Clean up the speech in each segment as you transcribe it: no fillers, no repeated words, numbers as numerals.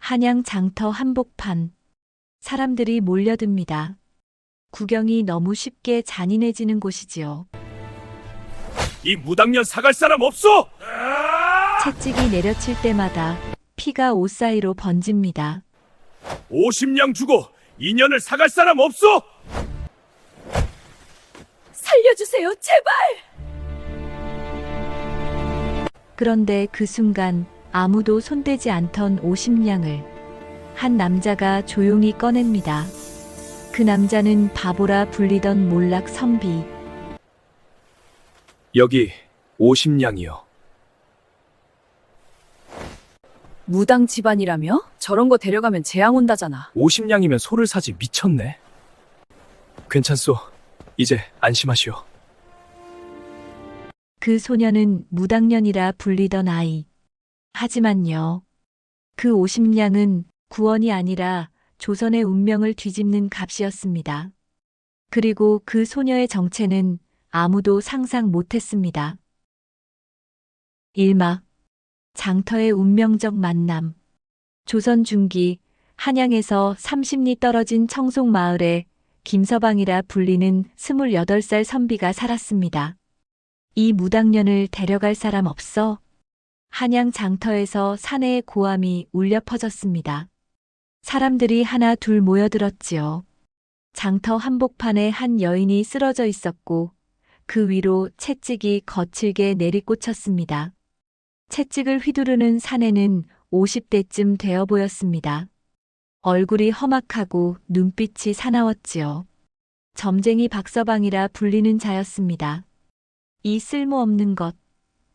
한양 장터 한복판. 사람들이 몰려듭니다. 구경이 너무 쉽게 잔인해지는 곳이지요. 이 무당년 사갈 사람 없어? 채찍이 내려칠 때마다 피가 옷 사이로 번집니다. 50냥 주고 인연을 사갈 사람 없어? 살려주세요, 제발! 그런데 그 순간 아무도 손대지 않던 50냥을 한 남자가 조용히 꺼냅니다. 그 남자는 바보라 불리던 몰락 선비. 여기 50냥이요. 무당 집안이라며? 저런 거 데려가면 재앙 온다잖아. 50냥이면 소를 사지 미쳤네. 괜찮소. 이제 안심하시오. 그 소녀는 무당년이라 불리던 아이. 하지만요. 그 50냥은 구원이 아니라 조선의 운명을 뒤집는 값이었습니다. 그리고 그 소녀의 정체는 아무도 상상 못했습니다. 1막 장터의 운명적 만남. 조선 중기 한양에서 30리 떨어진 청송마을에 김서방이라 불리는 28살 선비가 살았습니다. 이 무당년을 데려갈 사람 없어? 한양 장터에서 사내의 고함이 울려 퍼졌습니다. 사람들이 하나 둘 모여들었지요. 장터 한복판에 한 여인이 쓰러져 있었고 그 위로 채찍이 거칠게 내리꽂혔습니다. 채찍을 휘두르는 사내는 50대쯤 되어 보였습니다. 얼굴이 험악하고 눈빛이 사나웠지요. 점쟁이 박서방이라 불리는 자였습니다. 이 쓸모없는 것,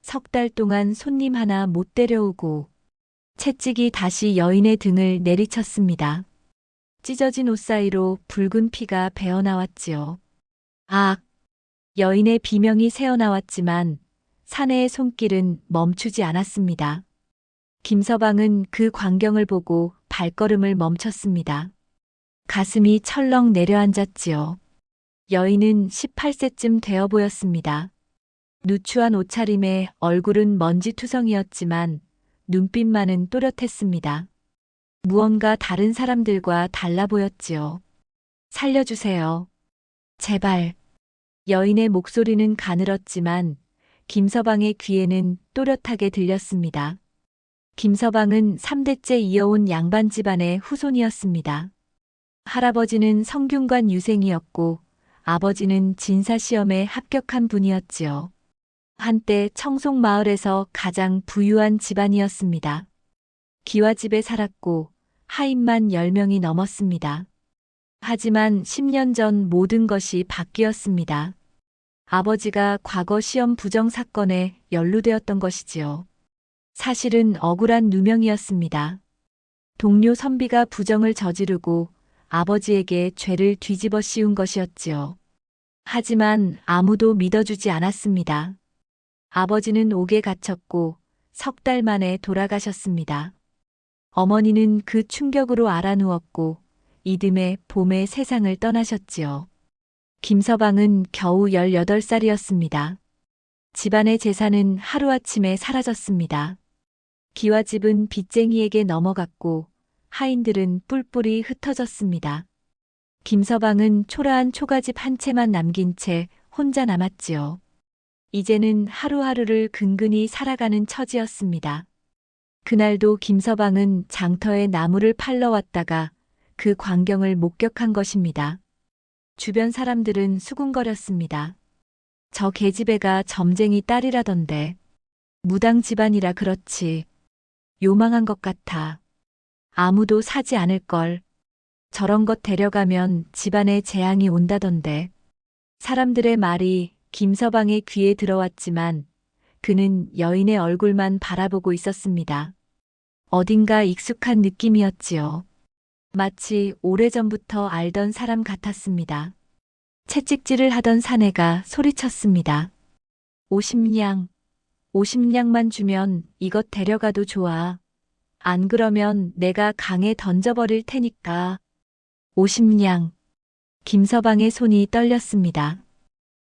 석 달 동안 손님 하나 못 데려오고 채찍이 다시 여인의 등을 내리쳤습니다. 찢어진 옷 사이로 붉은 피가 배어나왔지요. 악! 여인의 비명이 새어나왔지만 사내의 손길은 멈추지 않았습니다. 김서방은 그 광경을 보고 발걸음을 멈췄습니다. 가슴이 철렁 내려앉았지요. 여인은 18세쯤 되어 보였습니다. 누추한 옷차림에 얼굴은 먼지투성이었지만 눈빛만은 또렷했습니다. 무언가 다른 사람들과 달라 보였지요. 살려주세요. 제발. 여인의 목소리는 가늘었지만 김서방의 귀에는 또렷하게 들렸습니다. 김서방은 3대째 이어온 양반 집안의 후손이었습니다. 할아버지는 성균관 유생이었고 아버지는 진사시험에 합격한 분이었지요. 한때 청송마을에서 가장 부유한 집안이었습니다. 기와집에 살았고 하인만 10명이 넘었습니다. 하지만 10년 전 모든 것이 바뀌었습니다. 아버지가 과거 시험 부정 사건에 연루되었던 것이지요. 사실은 억울한 누명이었습니다. 동료 선비가 부정을 저지르고 아버지에게 죄를 뒤집어 씌운 것이었지요. 하지만 아무도 믿어주지 않았습니다. 아버지는 옥에 갇혔고 석 달 만에 돌아가셨습니다. 어머니는 그 충격으로 알아누웠고 이듬해 봄에 세상을 떠나셨지요. 김서방은 겨우 18살이었습니다. 집안의 재산은 하루아침에 사라졌습니다. 기와집은 빚쟁이에게 넘어갔고 하인들은 뿔뿔이 흩어졌습니다. 김서방은 초라한 초가집 한 채만 남긴 채 혼자 남았지요. 이제는 하루하루를 근근히 살아가는 처지였습니다. 그날도 김서방은 장터에 나무를 팔러 왔다가 그 광경을 목격한 것입니다. 주변 사람들은 수군거렸습니다. 저 계집애가 점쟁이 딸이라던데. 무당 집안이라 그렇지. 요망한 것 같아. 아무도 사지 않을걸. 저런 것 데려가면 집안에 재앙이 온다던데. 사람들의 말이 김서방의 귀에 들어왔지만 그는 여인의 얼굴만 바라보고 있었습니다. 어딘가 익숙한 느낌이었지요. 마치 오래전부터 알던 사람 같았습니다. 채찍질을 하던 사내가 소리쳤습니다. 50냥, 50냥만 주면 이것 데려가도 좋아. 안 그러면 내가 강에 던져버릴 테니까. 50냥. 김서방의 손이 떨렸습니다.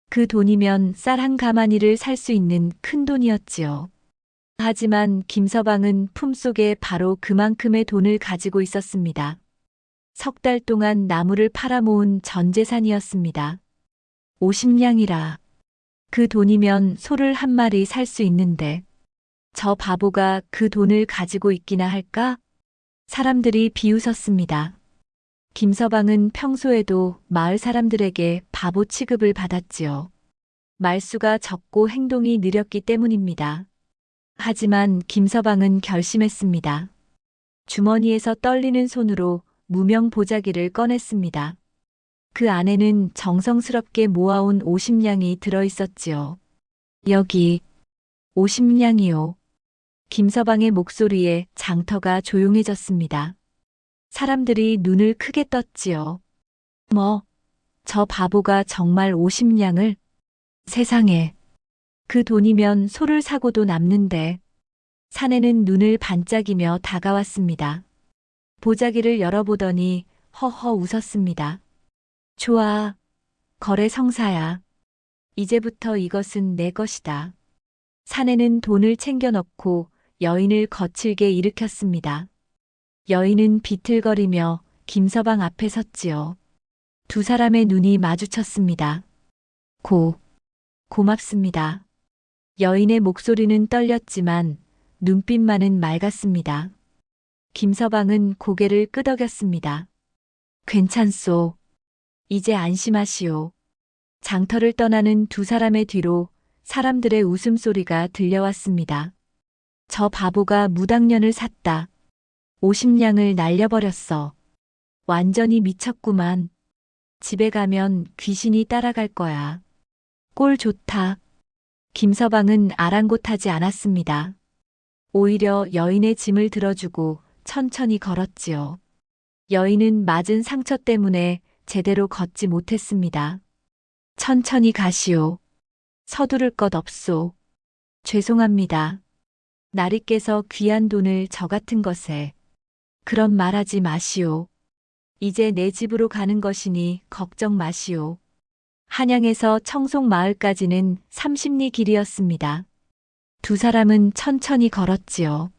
그 돈이면 쌀 한 가마니를 살 수 있는 큰 돈이었지요. 하지만 김서방은 품속에 바로 그만큼의 돈을 가지고 있었습니다. 석 달 동안 나무를 팔아 모은 전 재산이었습니다. 50냥이라. 그 돈이면 소를 한 마리 살 수 있는데 저 바보가 그 돈을 가지고 있기나 할까? 사람들이 비웃었습니다. 김서방은 평소에도 마을 사람들에게 바보 취급을 받았지요. 말수가 적고 행동이 느렸기 때문입니다. 하지만 김서방은 결심했습니다. 주머니에서 떨리는 손으로 무명 보자기를 꺼냈습니다. 그 안에는 정성스럽게 모아온 50냥이 들어있었지요. 여기 50냥이요. 김서방의 목소리에 장터가 조용해졌습니다. 사람들이 눈을 크게 떴지요. 뭐, 저 바보가 정말 50냥을? 세상에. 그 돈이면 소를 사고도 남는데. 사내는 눈을 반짝이며 다가왔습니다. 보자기를 열어보더니 허허 웃었습니다. 좋아. 거래 성사야. 이제부터 이것은 내 것이다. 사내는 돈을 챙겨 넣고 여인을 거칠게 일으켰습니다. 여인은 비틀거리며 김서방 앞에 섰지요. 두 사람의 눈이 마주쳤습니다. 고맙습니다. 여인의 목소리는 떨렸지만 눈빛만은 맑았습니다. 김서방은 고개를 끄덕였습니다. 괜찮소. 이제 안심하시오. 장터를 떠나는 두 사람의 뒤로 사람들의 웃음소리가 들려왔습니다. 저 바보가 무당년을 샀다. 50냥을 날려버렸어. 완전히 미쳤구만. 집에 가면 귀신이 따라갈 거야. 꼴 좋다. 김서방은 아랑곳하지 않았습니다. 오히려 여인의 짐을 들어주고 천천히 걸었지요. 여인은 맞은 상처 때문에 제대로 걷지 못했습니다. 천천히 가시오. 서두를 것 없소. 죄송합니다. 나리께서 귀한 돈을 저 같은 것에. 그런 말하지 마시오. 이제 내 집으로 가는 것이니 걱정 마시오. 한양에서 청송마을까지는 30리 길이었습니다. 두 사람은 천천히 걸었지요.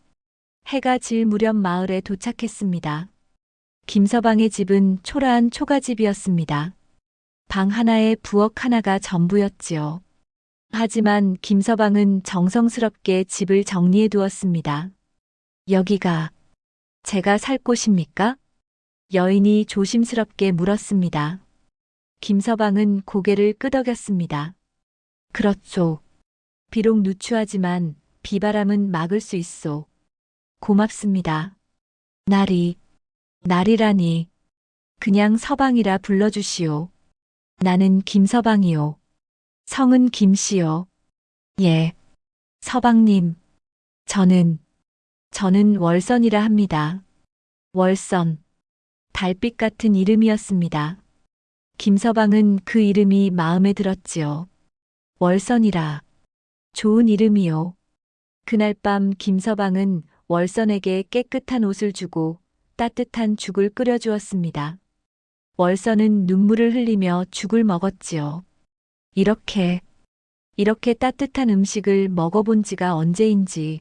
해가 질 무렵 마을에 도착했습니다. 김서방의 집은 초라한 초가집이었습니다. 방 하나에 부엌 하나가 전부였지요. 하지만 김서방은 정성스럽게 집을 정리해 두었습니다. 여기가 제가 살 곳입니까? 여인이 조심스럽게 물었습니다. 김서방은 고개를 끄덕였습니다. 그렇소. 비록 누추하지만 비바람은 막을 수 있소. 고맙습니다. 날이라니. 그냥 서방이라 불러주시오. 나는 김서방이요. 성은 김씨요. 예. 서방님. 저는 월선이라 합니다. 월선. 달빛 같은 이름이었습니다. 김서방은 그 이름이 마음에 들었지요. 월선이라. 좋은 이름이요. 그날 밤 김서방은 월선에게 깨끗한 옷을 주고 따뜻한 죽을 끓여주었습니다. 월선은 눈물을 흘리며 죽을 먹었지요. 이렇게 따뜻한 음식을 먹어본 지가 언제인지.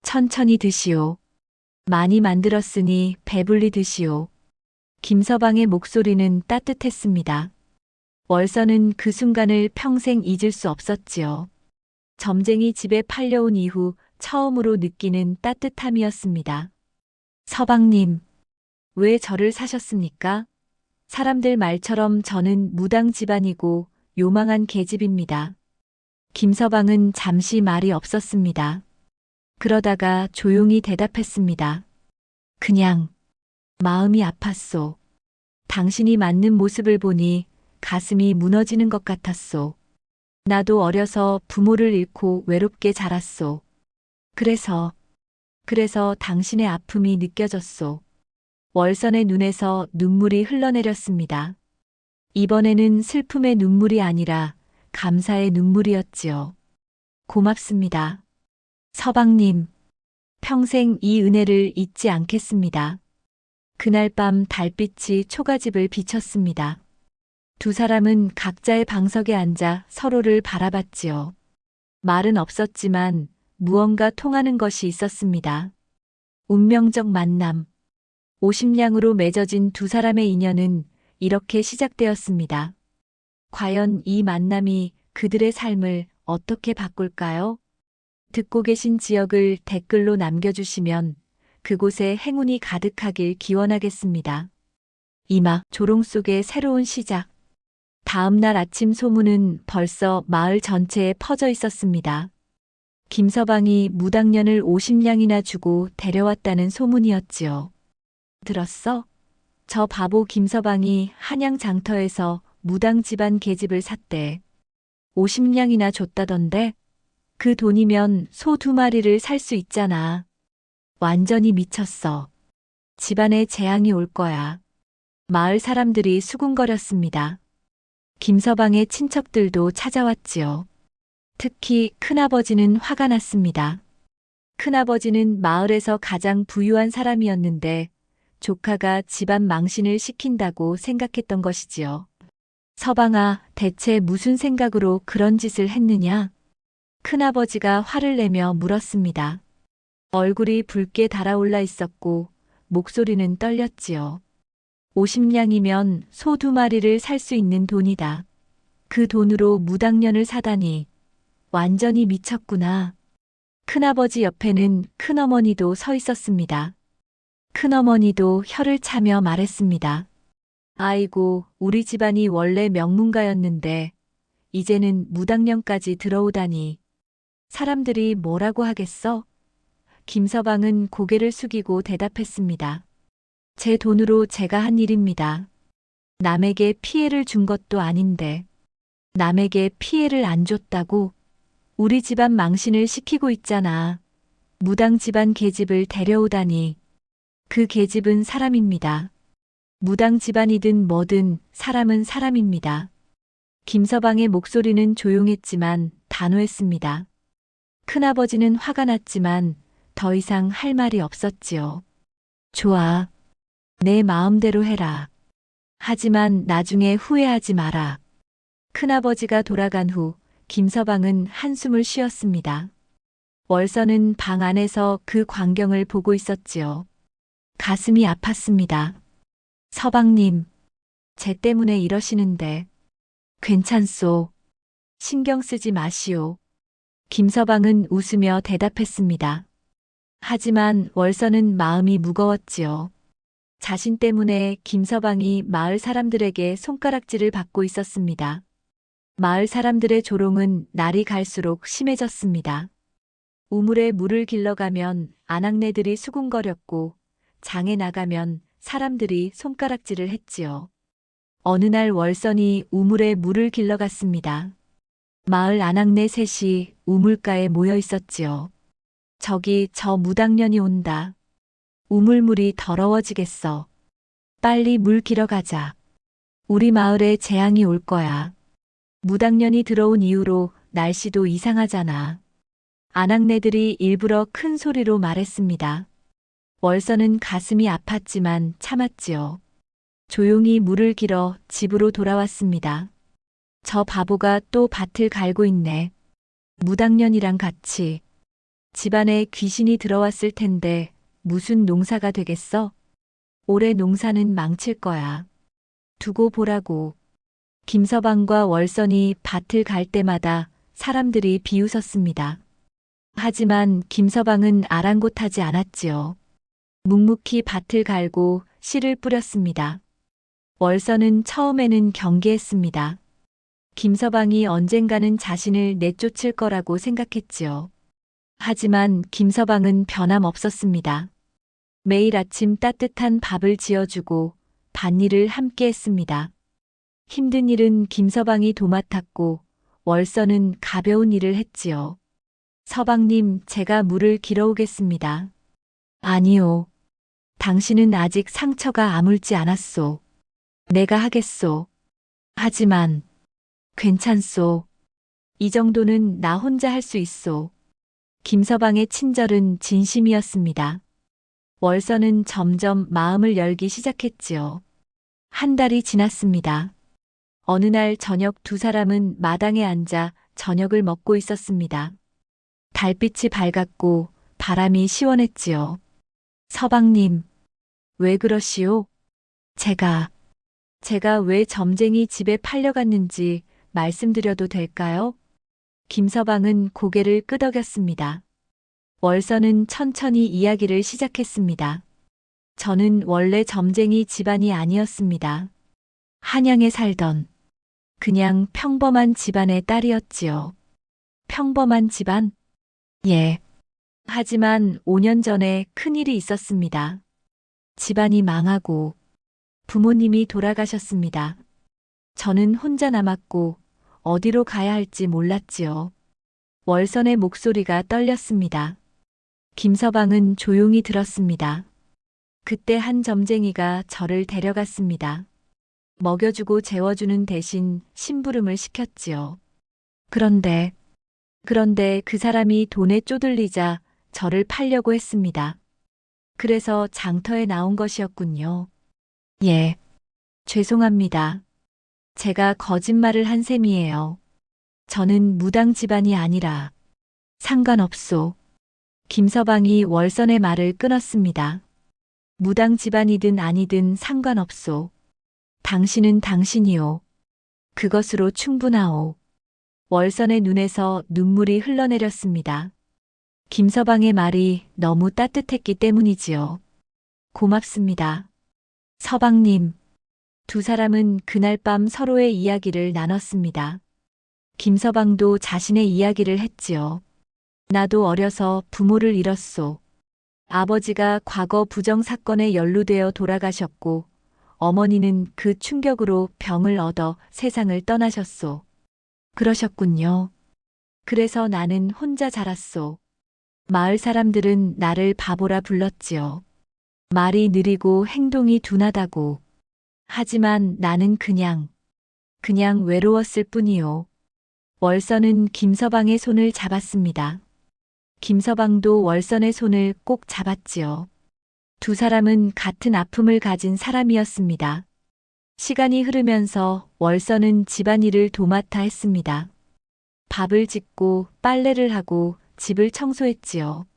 천천히 드시오. 많이 만들었으니 배불리 드시오. 김서방의 목소리는 따뜻했습니다. 월선은 그 순간을 평생 잊을 수 없었지요. 점쟁이 집에 팔려온 이후 처음으로 느끼는 따뜻함이었습니다. 서방님, 왜 저를 사셨습니까? 사람들 말처럼 저는 무당 집안이고 요망한 계집입니다. 김서방은 잠시 말이 없었습니다. 그러다가 조용히 대답했습니다. 그냥 마음이 아팠소. 당신이 맞는 모습을 보니 가슴이 무너지는 것 같았소. 나도 어려서 부모를 잃고 외롭게 자랐소. 그래서 당신의 아픔이 느껴졌소. 월선의 눈에서 눈물이 흘러내렸습니다. 이번에는 슬픔의 눈물이 아니라 감사의 눈물이었지요. 고맙습니다. 서방님, 평생 이 은혜를 잊지 않겠습니다. 그날 밤 달빛이 초가집을 비쳤습니다. 두 사람은 각자의 방석에 앉아 서로를 바라봤지요. 말은 없었지만 무언가 통하는 것이 있었습니다. 운명적 만남. 50냥으로 맺어진 두 사람의 인연은 이렇게 시작되었습니다. 과연 이 만남이 그들의 삶을 어떻게 바꿀까요? 듣고 계신 지역을 댓글로 남겨주시면 그곳에 행운이 가득하길 기원하겠습니다. 이마 조롱 속의 새로운 시작. 다음 날 아침 소문은 벌써 마을 전체에 퍼져 있었습니다. 김서방이 무당년을 50냥이나 주고 데려왔다는 소문이었지요. 들었어? 저 바보 김서방이 한양 장터에서 무당 집안 계집을 샀대. 50냥이나 줬다던데? 그 돈이면 소 2마리를 살 수 있잖아. 완전히 미쳤어. 집안에 재앙이 올 거야. 마을 사람들이 수군거렸습니다. 김서방의 친척들도 찾아왔지요. 특히 큰아버지는 화가 났습니다. 큰아버지는 마을에서 가장 부유한 사람이었는데 조카가 집안 망신을 시킨다고 생각했던 것이지요. 서방아, 대체 무슨 생각으로 그런 짓을 했느냐? 큰아버지가 화를 내며 물었습니다. 얼굴이 붉게 달아올라 있었고 목소리는 떨렸지요. 50냥이면 소 2마리를 살 수 있는 돈이다. 그 돈으로 무당년을 사다니. 완전히 미쳤구나. 큰아버지 옆에는 큰어머니도 서 있었습니다. 큰어머니도 혀를 차며 말했습니다. 아이고, 우리 집안이 원래 명문가였는데 이제는 무당년까지 들어오다니. 사람들이 뭐라고 하겠어? 김서방은 고개를 숙이고 대답했습니다. 제 돈으로 제가 한 일입니다. 남에게 피해를 준 것도 아닌데. 남에게 피해를 안 줬다고? 우리 집안 망신을 시키고 있잖아. 무당 집안 계집을 데려오다니. 그 계집은 사람입니다. 무당 집안이든 뭐든 사람은 사람입니다. 김서방의 목소리는 조용했지만 단호했습니다. 큰아버지는 화가 났지만 더 이상 할 말이 없었지요. 좋아. 내 마음대로 해라. 하지만 나중에 후회하지 마라. 큰아버지가 돌아간 후 김서방은 한숨을 쉬었습니다. 월서는 방 안에서 그 광경을 보고 있었지요. 가슴이 아팠습니다. 서방님, 쟤 때문에 이러시는데 괜찮소. 신경 쓰지 마시오. 김서방은 웃으며 대답했습니다. 하지만 월서는 마음이 무거웠지요. 자신 때문에 김서방이 마을 사람들에게 손가락질을 받고 있었습니다. 마을 사람들의 조롱은 날이 갈수록 심해졌습니다. 우물에 물을 길러가면 아낙네들이 수군거렸고 장에 나가면 사람들이 손가락질을 했지요. 어느 날 월선이 우물에 물을 길러갔습니다. 마을 아낙네 셋이 우물가에 모여 있었지요. 저기 저 무당년이 온다. 우물물이 더러워지겠어. 빨리 물 길어가자. 우리 마을에 재앙이 올 거야. 무당년이 들어온 이후로 날씨도 이상하잖아. 아낙네들이 일부러 큰 소리로 말했습니다. 월서는 가슴이 아팠지만 참았지요. 조용히 물을 길어 집으로 돌아왔습니다. 저 바보가 또 밭을 갈고 있네. 무당년이랑 같이. 집안에 귀신이 들어왔을 텐데 무슨 농사가 되겠어? 올해 농사는 망칠 거야. 두고 보라고. 김서방과 월선이 밭을 갈 때마다 사람들이 비웃었습니다. 하지만 김서방은 아랑곳하지 않았지요. 묵묵히 밭을 갈고 씨를 뿌렸습니다. 월선은 처음에는 경계했습니다. 김서방이 언젠가는 자신을 내쫓을 거라고 생각했지요. 하지만 김서방은 변함없었습니다. 매일 아침 따뜻한 밥을 지어주고 밭일을 함께 했습니다. 힘든 일은 김서방이 도맡았고 월서는 가벼운 일을 했지요. 서방님, 제가 물을 길어오겠습니다. 아니요. 당신은 아직 상처가 아물지 않았소. 내가 하겠소. 하지만 괜찮소. 이 정도는 나 혼자 할 수 있소. 김서방의 친절은 진심이었습니다. 월서는 점점 마음을 열기 시작했지요. 한 달이 지났습니다. 어느 날 저녁 두 사람은 마당에 앉아 저녁을 먹고 있었습니다. 달빛이 밝았고 바람이 시원했지요. 서방님, 왜 그러시오? 제가 왜 점쟁이 집에 팔려갔는지 말씀드려도 될까요? 김서방은 고개를 끄덕였습니다. 월서는 천천히 이야기를 시작했습니다. 저는 원래 점쟁이 집안이 아니었습니다. 한양에 살던 그냥 평범한 집안의 딸이었지요. 평범한 집안? 예. 하지만 5년 전에 큰일이 있었습니다. 집안이 망하고 부모님이 돌아가셨습니다. 저는 혼자 남았고 어디로 가야 할지 몰랐지요. 월선의 목소리가 떨렸습니다. 김서방은 조용히 들었습니다. 그때 한 점쟁이가 저를 데려갔습니다. 먹여주고 재워주는 대신 심부름을 시켰지요. 그런데 그 사람이 돈에 쪼들리자 저를 팔려고 했습니다. 그래서 장터에 나온 것이었군요. 예. 죄송합니다. 제가 거짓말을 한 셈이에요. 저는 무당 집안이 아니라 상관없소. 김서방이 월선의 말을 끊었습니다. 무당 집안이든 아니든 상관없소. 당신은 당신이오. 그것으로 충분하오. 월선의 눈에서 눈물이 흘러내렸습니다. 김서방의 말이 너무 따뜻했기 때문이지요. 고맙습니다. 서방님. 두 사람은 그날 밤 서로의 이야기를 나눴습니다. 김서방도 자신의 이야기를 했지요. 나도 어려서 부모를 잃었소. 아버지가 과거 부정 사건에 연루되어 돌아가셨고 어머니는 그 충격으로 병을 얻어 세상을 떠나셨소. 그러셨군요. 그래서 나는 혼자 자랐소. 마을 사람들은 나를 바보라 불렀지요. 말이 느리고 행동이 둔하다고. 하지만 나는 그냥 외로웠을 뿐이요. 월선은 김서방의 손을 잡았습니다. 김서방도 월선의 손을 꼭 잡았지요. 두 사람은 같은 아픔을 가진 사람이었습니다. 시간이 흐르면서 월선은 집안일을 도맡아 했습니다. 밥을 짓고 빨래를 하고 집을 청소했지요.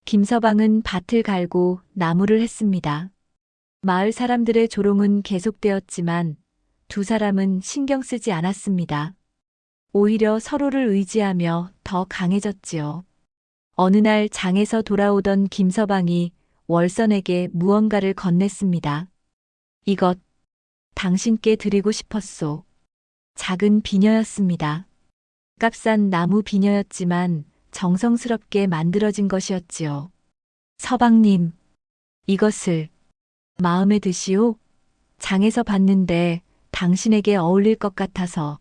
김서방은 밭을 갈고 나무를 했습니다. 마을 사람들의 조롱은 계속되었지만 두 사람은 신경 쓰지 않았습니다. 오히려 서로를 의지하며 더 강해졌지요. 어느 날 장에서 돌아오던 김서방이 월선에게 무언가를 건넸습니다. 이것 당신께 드리고 싶었소. 작은 비녀였습니다. 값싼 나무 비녀였지만 정성스럽게 만들어진 것이었지요. 서방님, 이것을 마음에 드시오? 장에서 봤는데 당신에게 어울릴 것 같아서.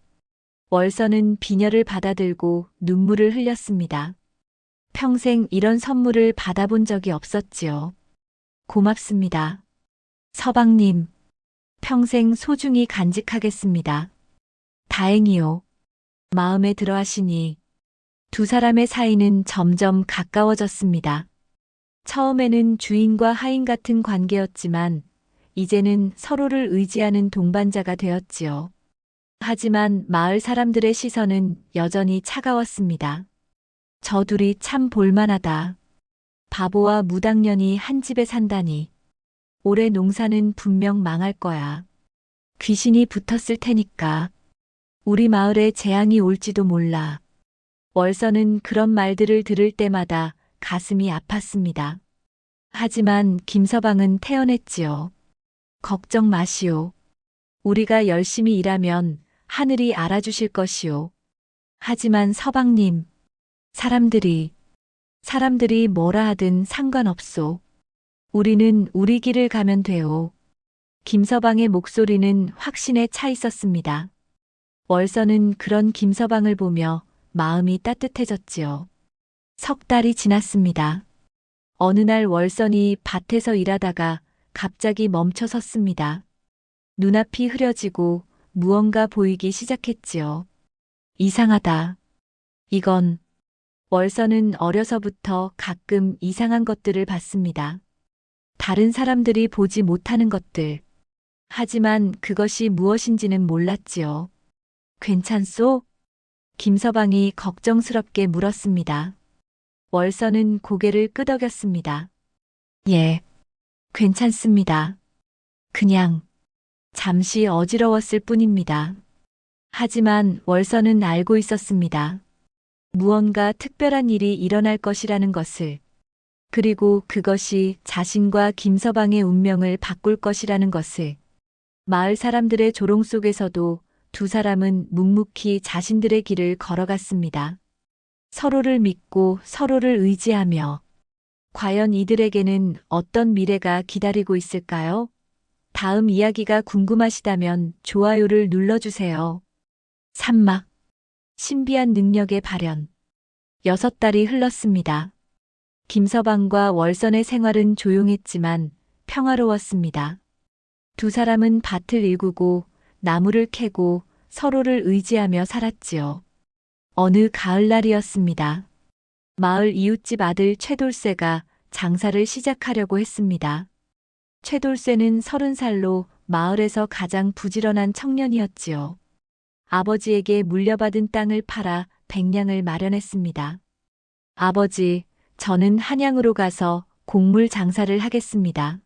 월선은 비녀를 받아들고 눈물을 흘렸습니다. 평생 이런 선물을 받아본 적이 없었지요. 고맙습니다. 서방님, 평생 소중히 간직하겠습니다. 다행이요. 마음에 들어 하시니 두 사람의 사이는 점점 가까워졌습니다. 처음에는 주인과 하인 같은 관계였지만 이제는 서로를 의지하는 동반자가 되었지요. 하지만 마을 사람들의 시선은 여전히 차가웠습니다. 저 둘이 참 볼만하다. 바보와 무당년이 한 집에 산다니. 올해 농사는 분명 망할 거야. 귀신이 붙었을 테니까. 우리 마을에 재앙이 올지도 몰라. 월서는 그런 말들을 들을 때마다 가슴이 아팠습니다. 하지만 김서방은 태연했지요. 걱정 마시오. 우리가 열심히 일하면 하늘이 알아주실 것이오. 하지만 서방님, 사람들이 뭐라 하든 상관없소. 우리는 우리 길을 가면 돼오. 김서방의 목소리는 확신에 차 있었습니다. 월서는 그런 김서방을 보며 마음이 따뜻해졌지요. 석 달이 지났습니다. 어느 날 월선이 밭에서 일하다가 갑자기 멈춰 섰습니다. 눈앞이 흐려지고 무언가 보이기 시작했지요. 이상하다. 이건 월선은 어려서부터 가끔 이상한 것들을 봤습니다. 다른 사람들이 보지 못하는 것들. 하지만 그것이 무엇인지는 몰랐지요. 괜찮소? 김서방이 걱정스럽게 물었습니다. 월선은 고개를 끄덕였습니다. 예, 괜찮습니다. 그냥 잠시 어지러웠을 뿐입니다. 하지만 월선은 알고 있었습니다. 무언가 특별한 일이 일어날 것이라는 것을, 그리고 그것이 자신과 김서방의 운명을 바꿀 것이라는 것을. 마을 사람들의 조롱 속에서도 두 사람은 묵묵히 자신들의 길을 걸어갔습니다. 서로를 믿고 서로를 의지하며. 과연 이들에게는 어떤 미래가 기다리고 있을까요? 다음 이야기가 궁금하시다면 좋아요를 눌러주세요. 산막. 신비한 능력의 발현. 6달이 흘렀습니다. 김서방과 월선의 생활은 조용했지만 평화로웠습니다. 두 사람은 밭을 일구고 나무를 캐고 서로를 의지하며 살았지요. 어느 가을날이었습니다. 마을 이웃집 아들 최돌쇠가 장사를 시작하려고 했습니다. 최돌쇠는 30살로 마을에서 가장 부지런한 청년이었지요. 아버지에게 물려받은 땅을 팔아 백량을 마련했습니다. 아버지, 저는 한양으로 가서 곡물 장사를 하겠습니다.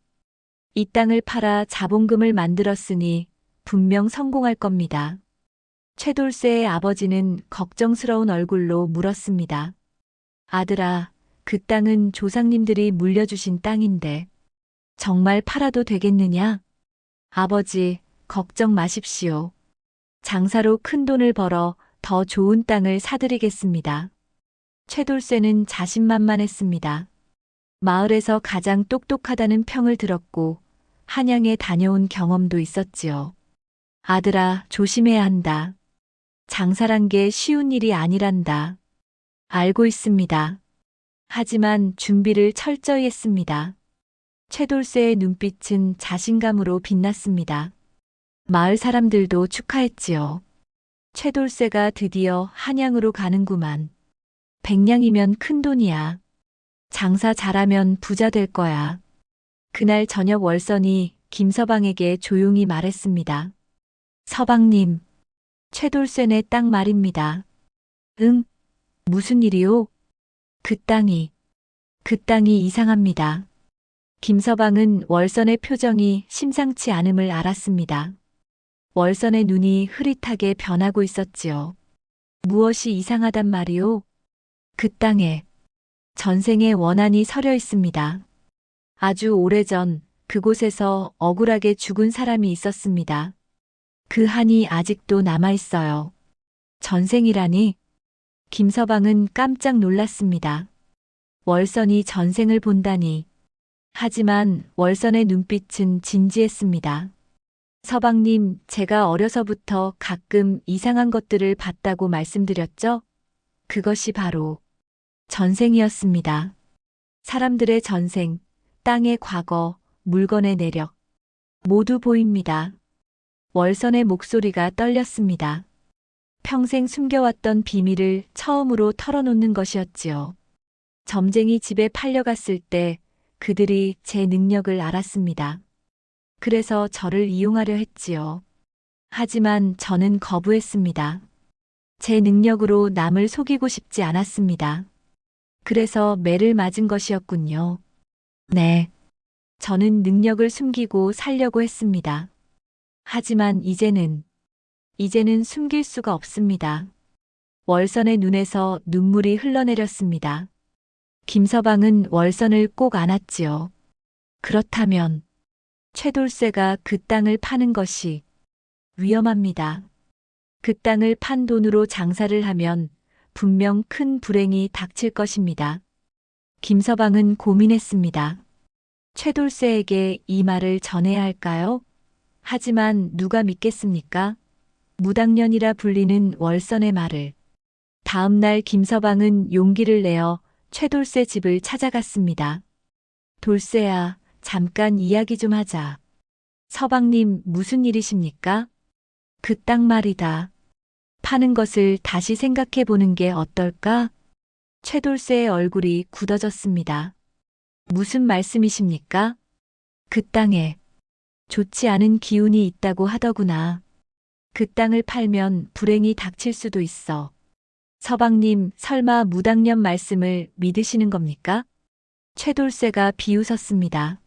이 땅을 팔아 자본금을 만들었으니 분명 성공할 겁니다. 최돌쇠의 아버지는 걱정스러운 얼굴로 물었습니다. 아들아, 그 땅은 조상님들이 물려주신 땅인데 정말 팔아도 되겠느냐? 아버지, 걱정 마십시오. 장사로 큰 돈을 벌어 더 좋은 땅을 사드리겠습니다. 최돌쇠는 자신만만했습니다. 마을에서 가장 똑똑하다는 평을 들었고 한양에 다녀온 경험도 있었지요. 아들아, 조심해야 한다. 장사란 게 쉬운 일이 아니란다. 알고 있습니다. 하지만 준비를 철저히 했습니다. 최돌쇠의 눈빛은 자신감으로 빛났습니다. 마을 사람들도 축하했지요. 최돌쇠가 드디어 한양으로 가는구만. 백냥이면 큰돈이야. 장사 잘하면 부자 될 거야. 그날 저녁 월선이 김서방에게 조용히 말했습니다. 서방님, 최돌쇠네 땅 말입니다. 응? 무슨 일이요? 그 땅이 이상합니다. 김서방은 월선의 표정이 심상치 않음을 알았습니다. 월선의 눈이 흐릿하게 변하고 있었지요. 무엇이 이상하단 말이오? 그 땅에 전생의 원한이 서려 있습니다. 아주 오래전 그곳에서 억울하게 죽은 사람이 있었습니다. 그 한이 아직도 남아 있어요. 전생이라니? 김서방은 깜짝 놀랐습니다. 월선이 전생을 본다니. 하지만 월선의 눈빛은 진지했습니다. 서방님, 제가 어려서부터 가끔 이상한 것들을 봤다고 말씀드렸죠? 그것이 바로 전생이었습니다. 사람들의 전생, 땅의 과거, 물건의 내력, 모두 보입니다. 월선의 목소리가 떨렸습니다. 평생 숨겨왔던 비밀을 처음으로 털어놓는 것이었지요. 점쟁이 집에 팔려갔을 때 그들이 제 능력을 알았습니다. 그래서 저를 이용하려 했지요. 하지만 저는 거부했습니다. 제 능력으로 남을 속이고 싶지 않았습니다. 그래서 매를 맞은 것이었군요. 네. 저는 능력을 숨기고 살려고 했습니다. 하지만 이제는 숨길 수가 없습니다. 월선의 눈에서 눈물이 흘러내렸습니다. 김서방은 월선을 꼭 안았지요. 그렇다면 최돌쇠가 그 땅을 파는 것이 위험합니다. 그 땅을 판 돈으로 장사를 하면 분명 큰 불행이 닥칠 것입니다. 김서방은 고민했습니다. 최돌쇠에게 이 말을 전해야 할까요? 하지만 누가 믿겠습니까? 무당년이라 불리는 월선의 말을. 다음 날 김서방은 용기를 내어 최돌쇠 집을 찾아갔습니다. 돌쇠야, 잠깐 이야기 좀 하자. 서방님, 무슨 일이십니까? 그 땅 말이다. 파는 것을 다시 생각해 보는 게 어떨까? 최돌쇠의 얼굴이 굳어졌습니다. 무슨 말씀이십니까? 그 땅에 좋지 않은 기운이 있다고 하더구나. 그 땅을 팔면 불행이 닥칠 수도 있어. 서방님, 설마 무당년 말씀을 믿으시는 겁니까? 최돌쇠가 비웃었습니다.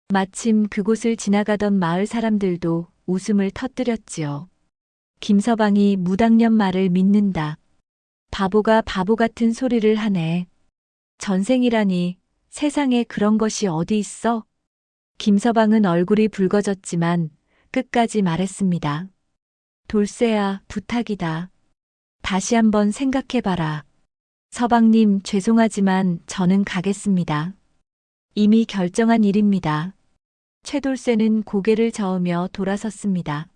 마침 그곳을 지나가던 마을 사람들도 웃음을 터뜨렸지요. 김서방이 무당년 말을 믿는다. 바보가 바보 같은 소리를 하네. 전생이라니 세상에 그런 것이 어디 있어? 김서방은 얼굴이 붉어졌지만 끝까지 말했습니다. 돌쇠야, 부탁이다. 다시 한번 생각해봐라. 서방님, 죄송하지만 저는 가겠습니다. 이미 결정한 일입니다. 최돌쇠는 고개를 저으며 돌아섰습니다.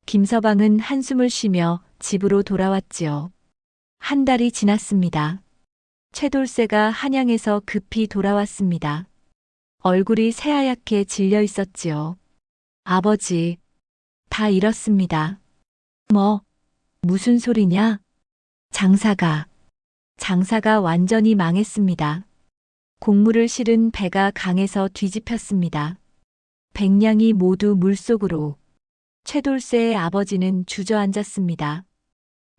김서방은 한숨을 쉬며 집으로 돌아왔지요. 한 달이 지났습니다. 최돌쇠가 한양에서 급히 돌아왔습니다. 얼굴이 새하얗게 질려 있었지요. 아버지, 다 잃었습니다. 뭐, 무슨 소리냐? 장사가 완전히 망했습니다. 곡물을 실은 배가 강에서 뒤집혔습니다. 백냥이 모두 물속으로. 최돌쇠의 아버지는 주저앉았습니다.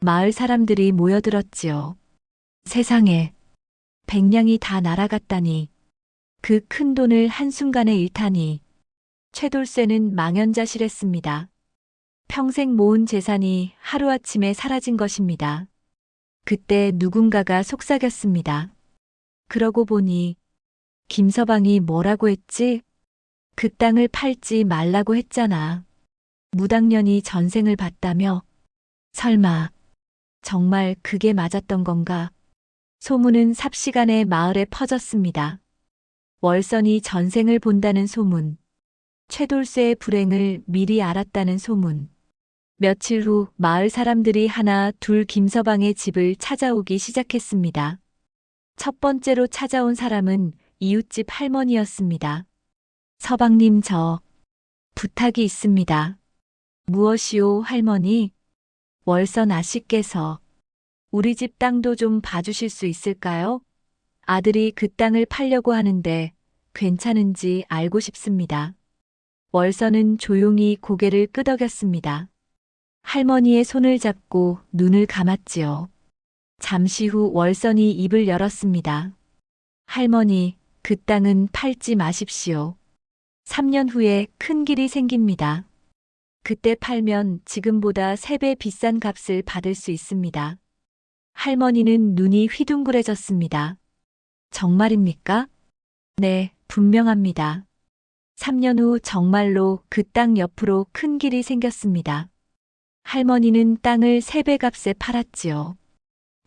마을 사람들이 모여들었지요. 세상에, 백냥이 다 날아갔다니. 그 큰 돈을 한순간에 잃다니. 최돌쇠는 망연자실했습니다. 평생 모은 재산이 하루아침에 사라진 것입니다. 그때 누군가가 속삭였습니다. 그러고 보니 김서방이 뭐라고 했지? 그 땅을 팔지 말라고 했잖아. 무당년이 전생을 봤다며? 설마 정말 그게 맞았던 건가? 소문은 삽시간에 마을에 퍼졌습니다. 월선이 전생을 본다는 소문, 최돌쇠의 불행을 미리 알았다는 소문. 며칠 후 마을 사람들이 하나 둘 김서방의 집을 찾아오기 시작했습니다. 첫 번째로 찾아온 사람은 이웃집 할머니였습니다. 서방님, 저 부탁이 있습니다. 무엇이오, 할머니? 월선 아씨께서 우리 집 땅도 좀 봐주실 수 있을까요? 아들이 그 땅을 팔려고 하는데 괜찮은지 알고 싶습니다. 월선은 조용히 고개를 끄덕였습니다. 할머니의 손을 잡고 눈을 감았지요. 잠시 후 월선이 입을 열었습니다. 할머니, 그 땅은 팔지 마십시오. 3년 후에 큰 길이 생깁니다. 그때 팔면 지금보다 3배 비싼 값을 받을 수 있습니다. 할머니는 눈이 휘둥그레졌습니다. 정말입니까? 네, 분명합니다. 3년 후 정말로 그 땅 옆으로 큰 길이 생겼습니다. 할머니는 땅을 3배 값에 팔았지요.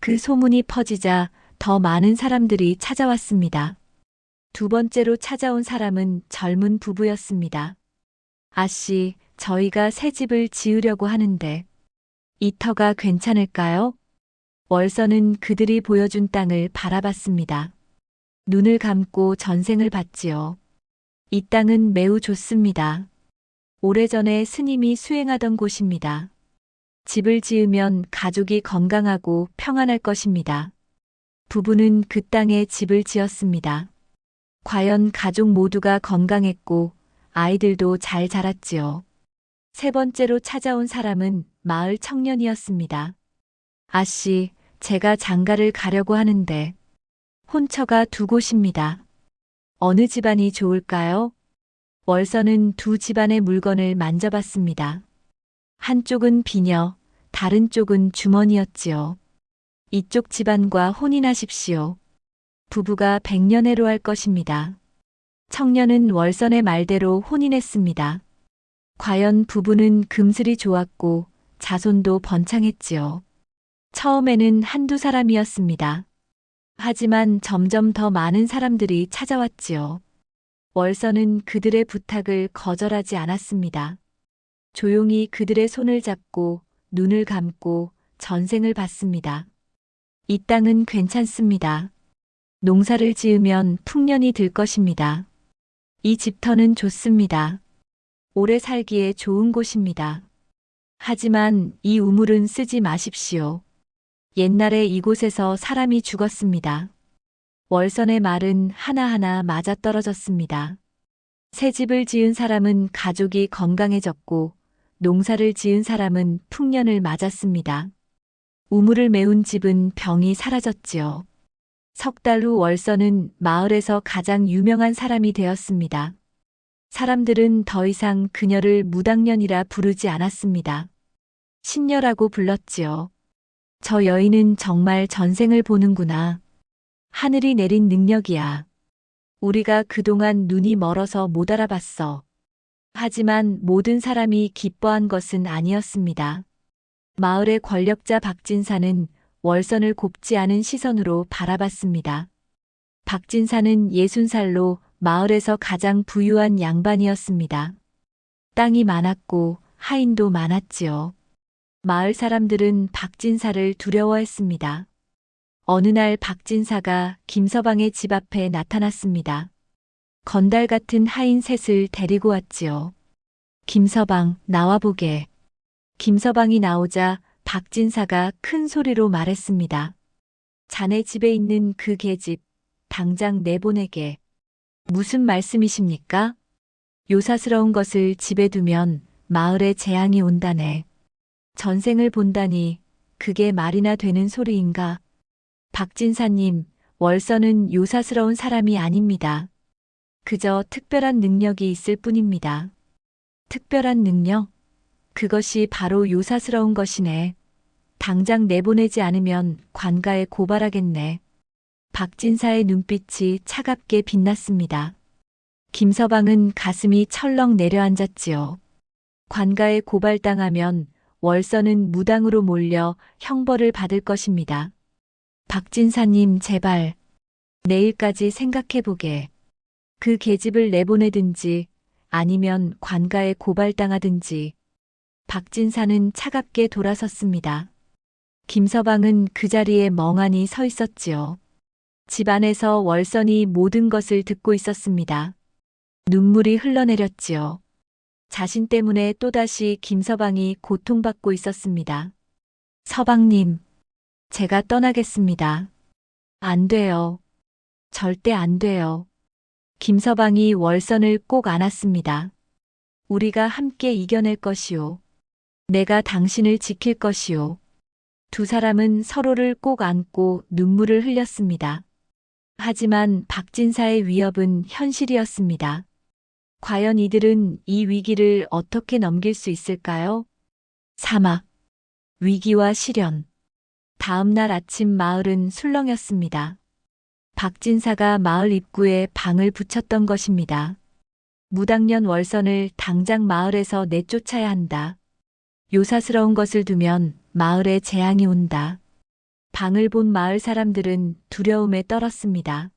그 소문이 퍼지자 더 많은 사람들이 찾아왔습니다. 두 번째로 찾아온 사람은 젊은 부부였습니다. 아씨, 저희가 새 집을 지으려고 하는데 이 터가 괜찮을까요? 월선은 그들이 보여준 땅을 바라봤습니다. 눈을 감고 전생을 봤지요. 이 땅은 매우 좋습니다. 오래전에 스님이 수행하던 곳입니다. 집을 지으면 가족이 건강하고 평안할 것입니다. 부부는 그 땅에 집을 지었습니다. 과연 가족 모두가 건강했고 아이들도 잘 자랐지요. 세 번째로 찾아온 사람은 마을 청년이었습니다. 아씨, 제가 장가를 가려고 하는데 혼처가 2곳입니다. 어느 집안이 좋을까요? 월선은 두 집안의 물건을 만져봤습니다. 한쪽은 비녀, 다른 쪽은 주머니였지요. 이쪽 집안과 혼인하십시오. 부부가 100년해로 할 것입니다. 청년은 월선의 말대로 혼인했습니다. 과연 부부는 금슬이 좋았고 자손도 번창했지요. 처음에는 한두 사람이었습니다. 하지만 점점 더 많은 사람들이 찾아왔지요. 월선은 그들의 부탁을 거절하지 않았습니다. 조용히 그들의 손을 잡고 눈을 감고 전생을 봤습니다. 이 땅은 괜찮습니다. 농사를 지으면 풍년이 들 것입니다. 이 집터는 좋습니다. 오래 살기에 좋은 곳입니다. 하지만 이 우물은 쓰지 마십시오. 옛날에 이곳에서 사람이 죽었습니다. 월선의 말은 하나하나 맞아떨어졌습니다. 새 집을 지은 사람은 가족이 건강해졌고 농사를 지은 사람은 풍년을 맞았습니다. 우물을 메운 집은 병이 사라졌지요. 석 달 후 월서는 마을에서 가장 유명한 사람이 되었습니다. 사람들은 더 이상 그녀를 무당년이라 부르지 않았습니다. 신녀라고 불렀지요. 저 여인은 정말 전생을 보는구나. 하늘이 내린 능력이야. 우리가 그동안 눈이 멀어서 못 알아봤어. 하지만 모든 사람이 기뻐한 것은 아니었습니다. 마을의 권력자 박진사는 월선을 곱지 않은 시선으로 바라봤습니다. 박진사는 60살로 마을에서 가장 부유한 양반이었습니다. 땅이 많았고 하인도 많았지요. 마을 사람들은 박진사를 두려워했습니다. 어느 날 박진사가 김서방의 집 앞에 나타났습니다. 건달 같은 하인 셋을 데리고 왔지요. 김서방, 나와보게. 김서방이 나오자 박진사가 큰 소리로 말했습니다. 자네 집에 있는 그 계집, 당장 내보내게. 무슨 말씀이십니까? 요사스러운 것을 집에 두면 마을에 재앙이 온다네. 전생을 본다니 그게 말이나 되는 소리인가? 박진사님, 월서는 요사스러운 사람이 아닙니다. 그저 특별한 능력이 있을 뿐입니다. 특별한 능력? 그것이 바로 요사스러운 것이네. 당장 내보내지 않으면 관가에 고발하겠네. 박진사의 눈빛이 차갑게 빛났습니다. 김서방은 가슴이 철렁 내려앉았지요. 관가에 고발당하면 월서는 무당으로 몰려 형벌을 받을 것입니다. 박진사님, 제발 내일까지 생각해보게. 그 계집을 내보내든지 아니면 관가에 고발당하든지. 박진사는 차갑게 돌아섰습니다. 김서방은 그 자리에 멍하니 서 있었지요. 집 안에서 월선이 모든 것을 듣고 있었습니다. 눈물이 흘러내렸지요. 자신 때문에 또다시 김서방이 고통받고 있었습니다. 서방님, 제가 떠나겠습니다. 안 돼요. 절대 안 돼요. 김서방이 월선을 꼭 안았습니다. 우리가 함께 이겨낼 것이오. 내가 당신을 지킬 것이오. 두 사람은 서로를 꼭 안고 눈물을 흘렸습니다. 하지만 박진사의 위협은 현실이었습니다. 과연 이들은 이 위기를 어떻게 넘길 수 있을까요? 사막, 위기와 시련. 다음 날 아침 마을은 술렁였습니다. 박진사가 마을 입구에 방을 붙였던 것입니다. 무당년 월선을 당장 마을에서 내쫓아야 한다. 요사스러운 것을 두면 마을에 재앙이 온다. 방을 본 마을 사람들은 두려움에 떨었습니다.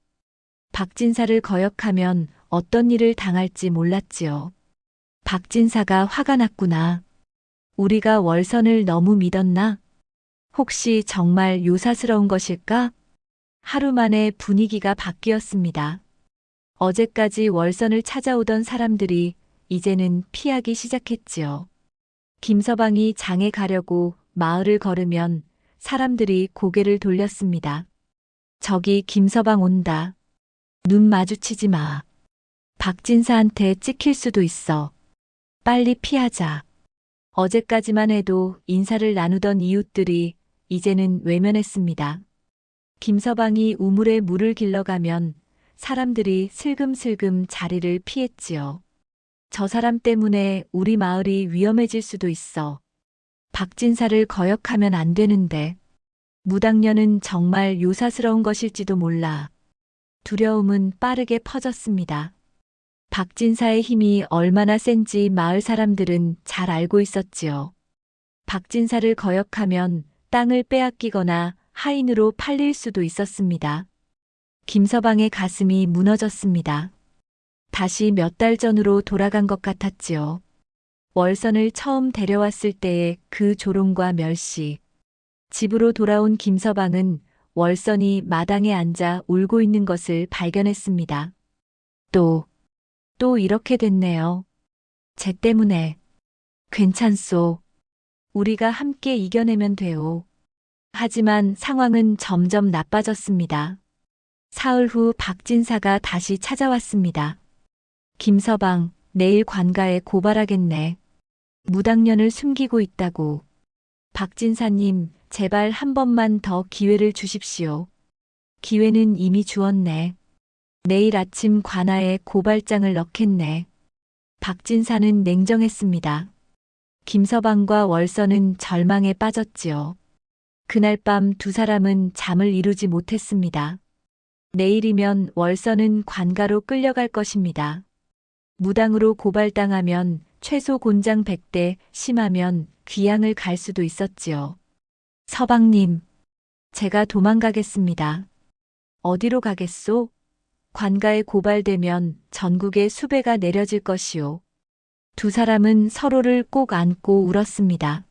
박진사를 거역하면 어떤 일을 당할지 몰랐지요. 박진사가 화가 났구나. 우리가 월선을 너무 믿었나? 혹시 정말 요사스러운 것일까? 하루 만에 분위기가 바뀌었습니다. 어제까지 월선을 찾아오던 사람들이 이제는 피하기 시작했지요. 김서방이 장에 가려고 마을을 걸으면 사람들이 고개를 돌렸습니다. 저기 김서방 온다. 눈 마주치지 마. 박진사한테 찍힐 수도 있어. 빨리 피하자. 어제까지만 해도 인사를 나누던 이웃들이 이제는 외면했습니다. 김서방이 우물에 물을 길러가면 사람들이 슬금슬금 자리를 피했지요. 저 사람 때문에 우리 마을이 위험해질 수도 있어. 박진사를 거역하면 안 되는데. 무당년은 정말 요사스러운 것일지도 몰라. 두려움은 빠르게 퍼졌습니다. 박진사의 힘이 얼마나 센지 마을 사람들은 잘 알고 있었지요. 박진사를 거역하면 땅을 빼앗기거나 하인으로 팔릴 수도 있었습니다. 김서방의 가슴이 무너졌습니다. 다시 몇 달 전으로 돌아간 것 같았지요. 월선을 처음 데려왔을 때의 그 조롱과 멸시. 집으로 돌아온 김서방은 월선이 마당에 앉아 울고 있는 것을 발견했습니다. 또 이렇게 됐네요. 쟤 때문에. 괜찮소. 우리가 함께 이겨내면 돼요. 하지만 상황은 점점 나빠졌습니다. 사흘 후 박진사가 다시 찾아왔습니다. 김서방, 내일 관가에 고발하겠네. 무당년을 숨기고 있다고. 박진사님, 제발 한 번만 더 기회를 주십시오. 기회는 이미 주었네. 내일 아침 관아에 고발장을 넣겠네. 박진사는 냉정했습니다. 김서방과 월선은 절망에 빠졌지요. 그날 밤 두 사람은 잠을 이루지 못했습니다. 내일이면 월선은 관가로 끌려갈 것입니다. 무당으로 고발당하면 최소 곤장 100대, 심하면 귀양을 갈 수도 있었지요. 서방님, 제가 도망가겠습니다. 어디로 가겠소? 관가에 고발되면 전국에 수배가 내려질 것이오. 두 사람은 서로를 꼭 안고 울었습니다.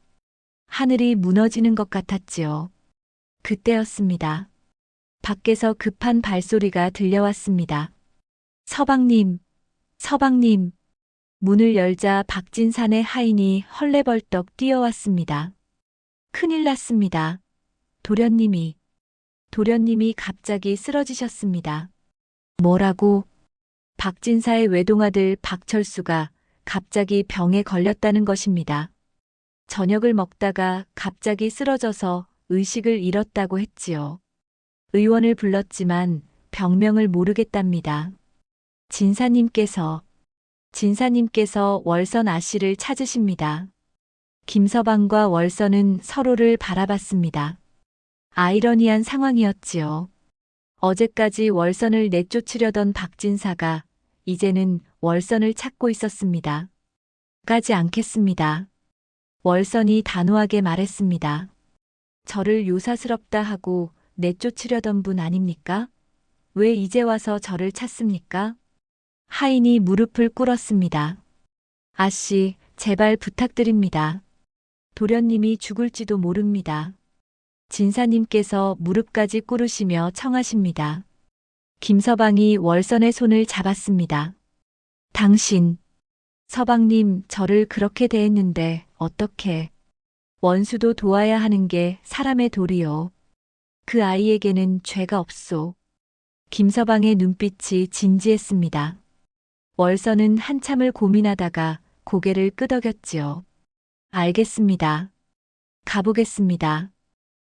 하늘이 무너지는 것 같았지요. 그때였습니다. 밖에서 급한 발소리가 들려왔습니다. 서방님, 서방님. 문을 열자 박진산의 하인이 헐레벌떡 뛰어왔습니다. 큰일 났습니다. 도련님이 갑자기 쓰러지셨습니다. 뭐라고? 박진사의 외동아들 박철수가 갑자기 병에 걸렸다는 것입니다. 저녁을 먹다가 갑자기 쓰러져서 의식을 잃었다고 했지요. 의원을 불렀지만 병명을 모르겠답니다. 진사님께서 월선 아씨를 찾으십니다. 김서방과 월선은 서로를 바라봤습니다. 아이러니한 상황이었지요. 어제까지 월선을 내쫓으려던 박진사가 이제는 월선을 찾고 있었습니다. 가지 않겠습니다. 월선이 단호하게 말했습니다. 저를 요사스럽다 하고 내쫓으려던 분 아닙니까? 왜 이제 와서 저를 찾습니까? 하인이 무릎을 꿇었습니다. 아씨, 제발 부탁드립니다. 도련님이 죽을지도 모릅니다. 진사님께서 무릎까지 꿇으시며 청하십니다. 김서방이 월선의 손을 잡았습니다. 당신, 서방님 저를 그렇게 대했는데 어떻게? 원수도 도와야 하는 게 사람의 도리요. 그 아이에게는 죄가 없소. 김서방의 눈빛이 진지했습니다. 월선은 한참을 고민하다가 고개를 끄덕였지요. 알겠습니다. 가보겠습니다.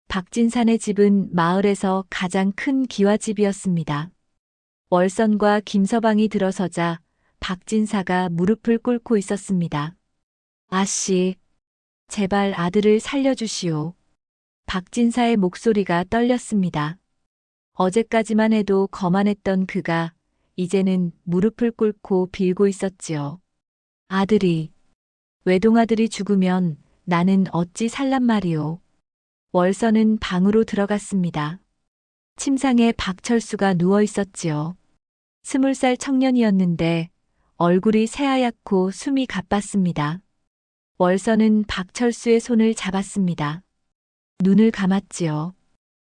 박진산의 집은 마을에서 가장 큰 기와집이었습니다. 월선과 김서방이 들어서자 박진사가 무릎을 꿇고 있었습니다. 아씨, 제발 아들을 살려주시오. 박진사의 목소리가 떨렸습니다. 어제까지만 해도 거만했던 그가 이제는 무릎을 꿇고 빌고 있었지요. 아들이, 외동아들이 죽으면 나는 어찌 살란 말이오. 월선은 방으로 들어갔습니다. 침상에 박철수가 누워 있었지요. 20살 청년이었는데 얼굴이 새하얗고 숨이 가빴습니다. 월선은 박철수의 손을 잡았습니다. 눈을 감았지요.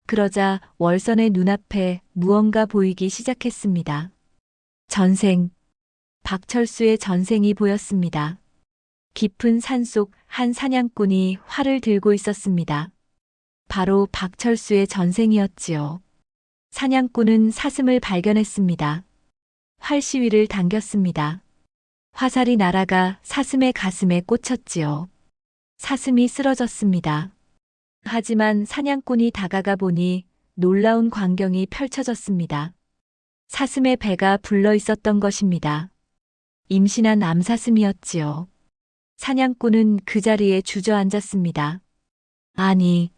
그러자 월선의 눈앞에 무언가 보이기 시작했습니다. 전생, 박철수의 전생이 보였습니다. 깊은 산속 한 사냥꾼이 활을 들고 있었습니다. 바로 박철수의 전생이었지요. 사냥꾼은 사슴을 발견했습니다. 활 시위를 당겼습니다. 화살이 날아가 사슴의 가슴에 꽂혔지요. 사슴이 쓰러졌습니다. 하지만 사냥꾼이 다가가 보니 놀라운 광경이 펼쳐졌습니다. 사슴의 배가 불러 있었던 것입니다. 임신한 암사슴이었지요. 사냥꾼은 그 자리에 주저앉았습니다. 아니,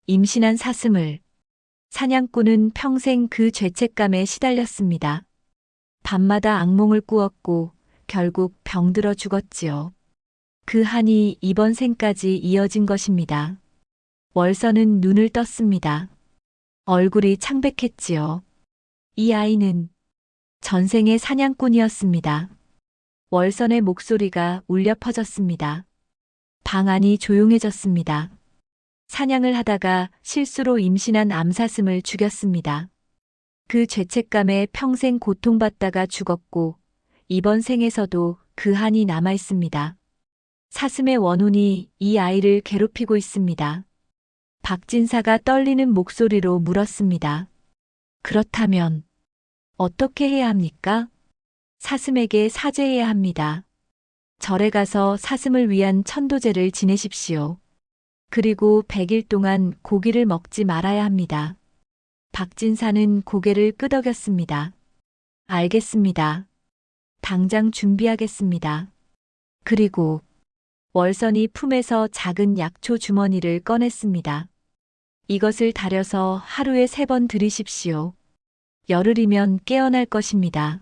임신한 사슴을. 사냥꾼은 평생 그 죄책감에 시달렸습니다. 밤마다 악몽을 꾸었고 결국 병들어 죽었지요. 그 한이 이번 생까지 이어진 것입니다. 월선은 눈을 떴습니다. 얼굴이 창백했지요. 이 아이는 전생의 사냥꾼이었습니다. 월선의 목소리가 울려 퍼졌습니다. 방 안이 조용해졌습니다. 사냥을 하다가 실수로 임신한 암사슴을 죽였습니다. 그 죄책감에 평생 고통받다가 죽었고 이번 생에서도 그 한이 남아 있습니다. 사슴의 원혼이 이 아이를 괴롭히고 있습니다. 박진사가 떨리는 목소리로 물었습니다. 그렇다면 어떻게 해야 합니까? 사슴에게 사죄해야 합니다. 절에 가서 사슴을 위한 천도제를 지내십시오. 그리고 100일 동안 고기를 먹지 말아야 합니다. 박진사는 고개를 끄덕였습니다. 알겠습니다. 당장 준비하겠습니다. 그리고 월선이 품에서 작은 약초 주머니를 꺼냈습니다. 이것을 달여서 하루에 3번 들이십시오. 열흘이면 깨어날 것입니다.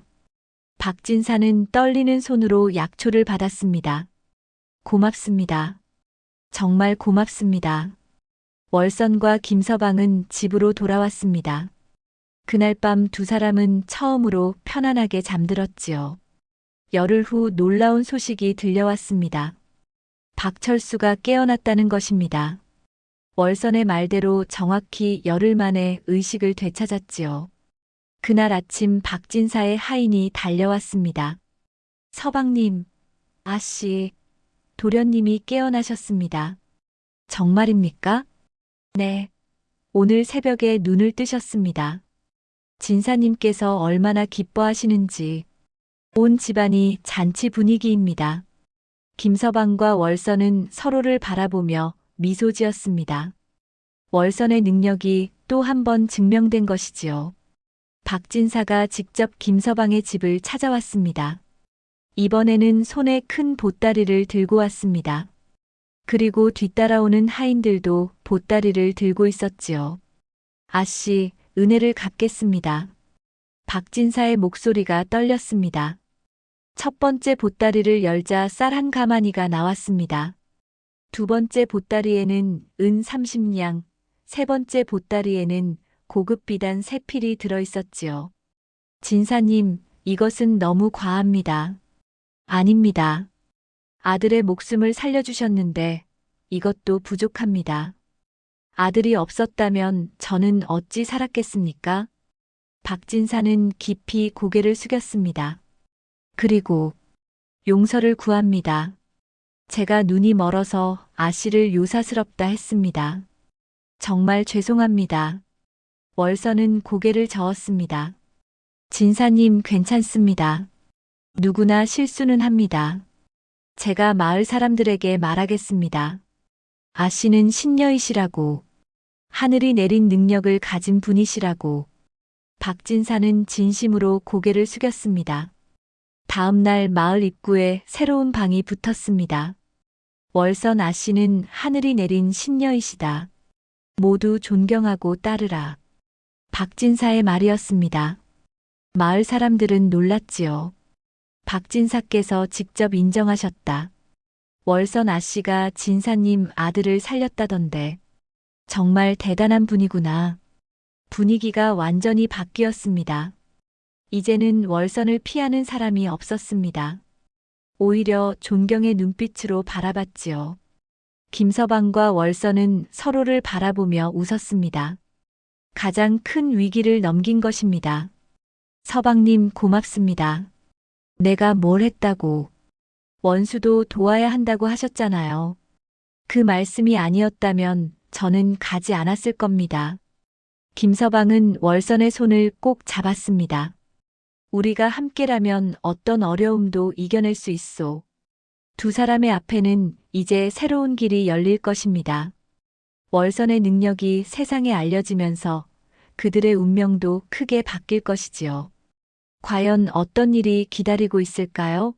박진사는 떨리는 손으로 약초를 받았습니다. 고맙습니다. 정말 고맙습니다. 월선과 김서방은 집으로 돌아왔습니다. 그날 밤 두 사람은 처음으로 편안하게 잠들었지요. 열흘 후 놀라운 소식이 들려왔습니다. 박철수가 깨어났다는 것입니다. 월선의 말대로 정확히 열흘 만에 의식을 되찾았지요. 그날 아침 박진사의 하인이 달려왔습니다. 서방님, 아씨, 도련님이 깨어나셨습니다. 정말입니까? 네. 오늘 새벽에 눈을 뜨셨습니다. 진사님께서 얼마나 기뻐하시는지. 온 집안이 잔치 분위기입니다. 김서방과 월선은 서로를 바라보며 미소 지었습니다. 월선의 능력이 또 한 번 증명된 것이지요. 박진사가 직접 김서방의 집을 찾아왔습니다. 이번에는 손에 큰 보따리를 들고 왔습니다. 그리고 뒤따라오는 하인들도 보따리를 들고 있었지요. 아씨, 은혜를 갚겠습니다. 박진사의 목소리가 떨렸습니다. 첫 번째 보따리를 열자 쌀 한 가마니가 나왔습니다. 두 번째 보따리에는 은 30냥, 세 번째 보따리에는 고급 비단 3필이 들어있었지요. 진사님, 이것은 너무 과합니다. 아닙니다. 아들의 목숨을 살려주셨는데 이것도 부족합니다. 아들이 없었다면 저는 어찌 살았겠습니까? 박진사는 깊이 고개를 숙였습니다. 그리고 용서를 구합니다. 제가 눈이 멀어서 아씨를 요사스럽다 했습니다. 정말 죄송합니다. 월선은 고개를 저었습니다. 진사님 괜찮습니다. 누구나 실수는 합니다. 제가 마을 사람들에게 말하겠습니다. 아씨는 신녀이시라고, 하늘이 내린 능력을 가진 분이시라고. 박진사는 진심으로 고개를 숙였습니다. 다음 날 마을 입구에 새로운 방이 붙었습니다. 월선 아씨는 하늘이 내린 신녀이시다. 모두 존경하고 따르라. 박진사의 말이었습니다. 마을 사람들은 놀랐지요. 박진사께서 직접 인정하셨다. 월선 아씨가 진사님 아들을 살렸다던데. 정말 대단한 분이구나. 분위기가 완전히 바뀌었습니다. 이제는 월선을 피하는 사람이 없었습니다. 오히려 존경의 눈빛으로 바라봤지요. 김서방과 월선은 서로를 바라보며 웃었습니다. 가장 큰 위기를 넘긴 것입니다. 서방님 고맙습니다. 내가 뭘 했다고. 원수도 도와야 한다고 하셨잖아요. 그 말씀이 아니었다면 저는 가지 않았을 겁니다. 김서방은 월선의 손을 꼭 잡았습니다. 우리가 함께라면 어떤 어려움도 이겨낼 수 있소. 두 사람의 앞에는 이제 새로운 길이 열릴 것입니다. 월선의 능력이 세상에 알려지면서 그들의 운명도 크게 바뀔 것이지요. 과연 어떤 일이 기다리고 있을까요?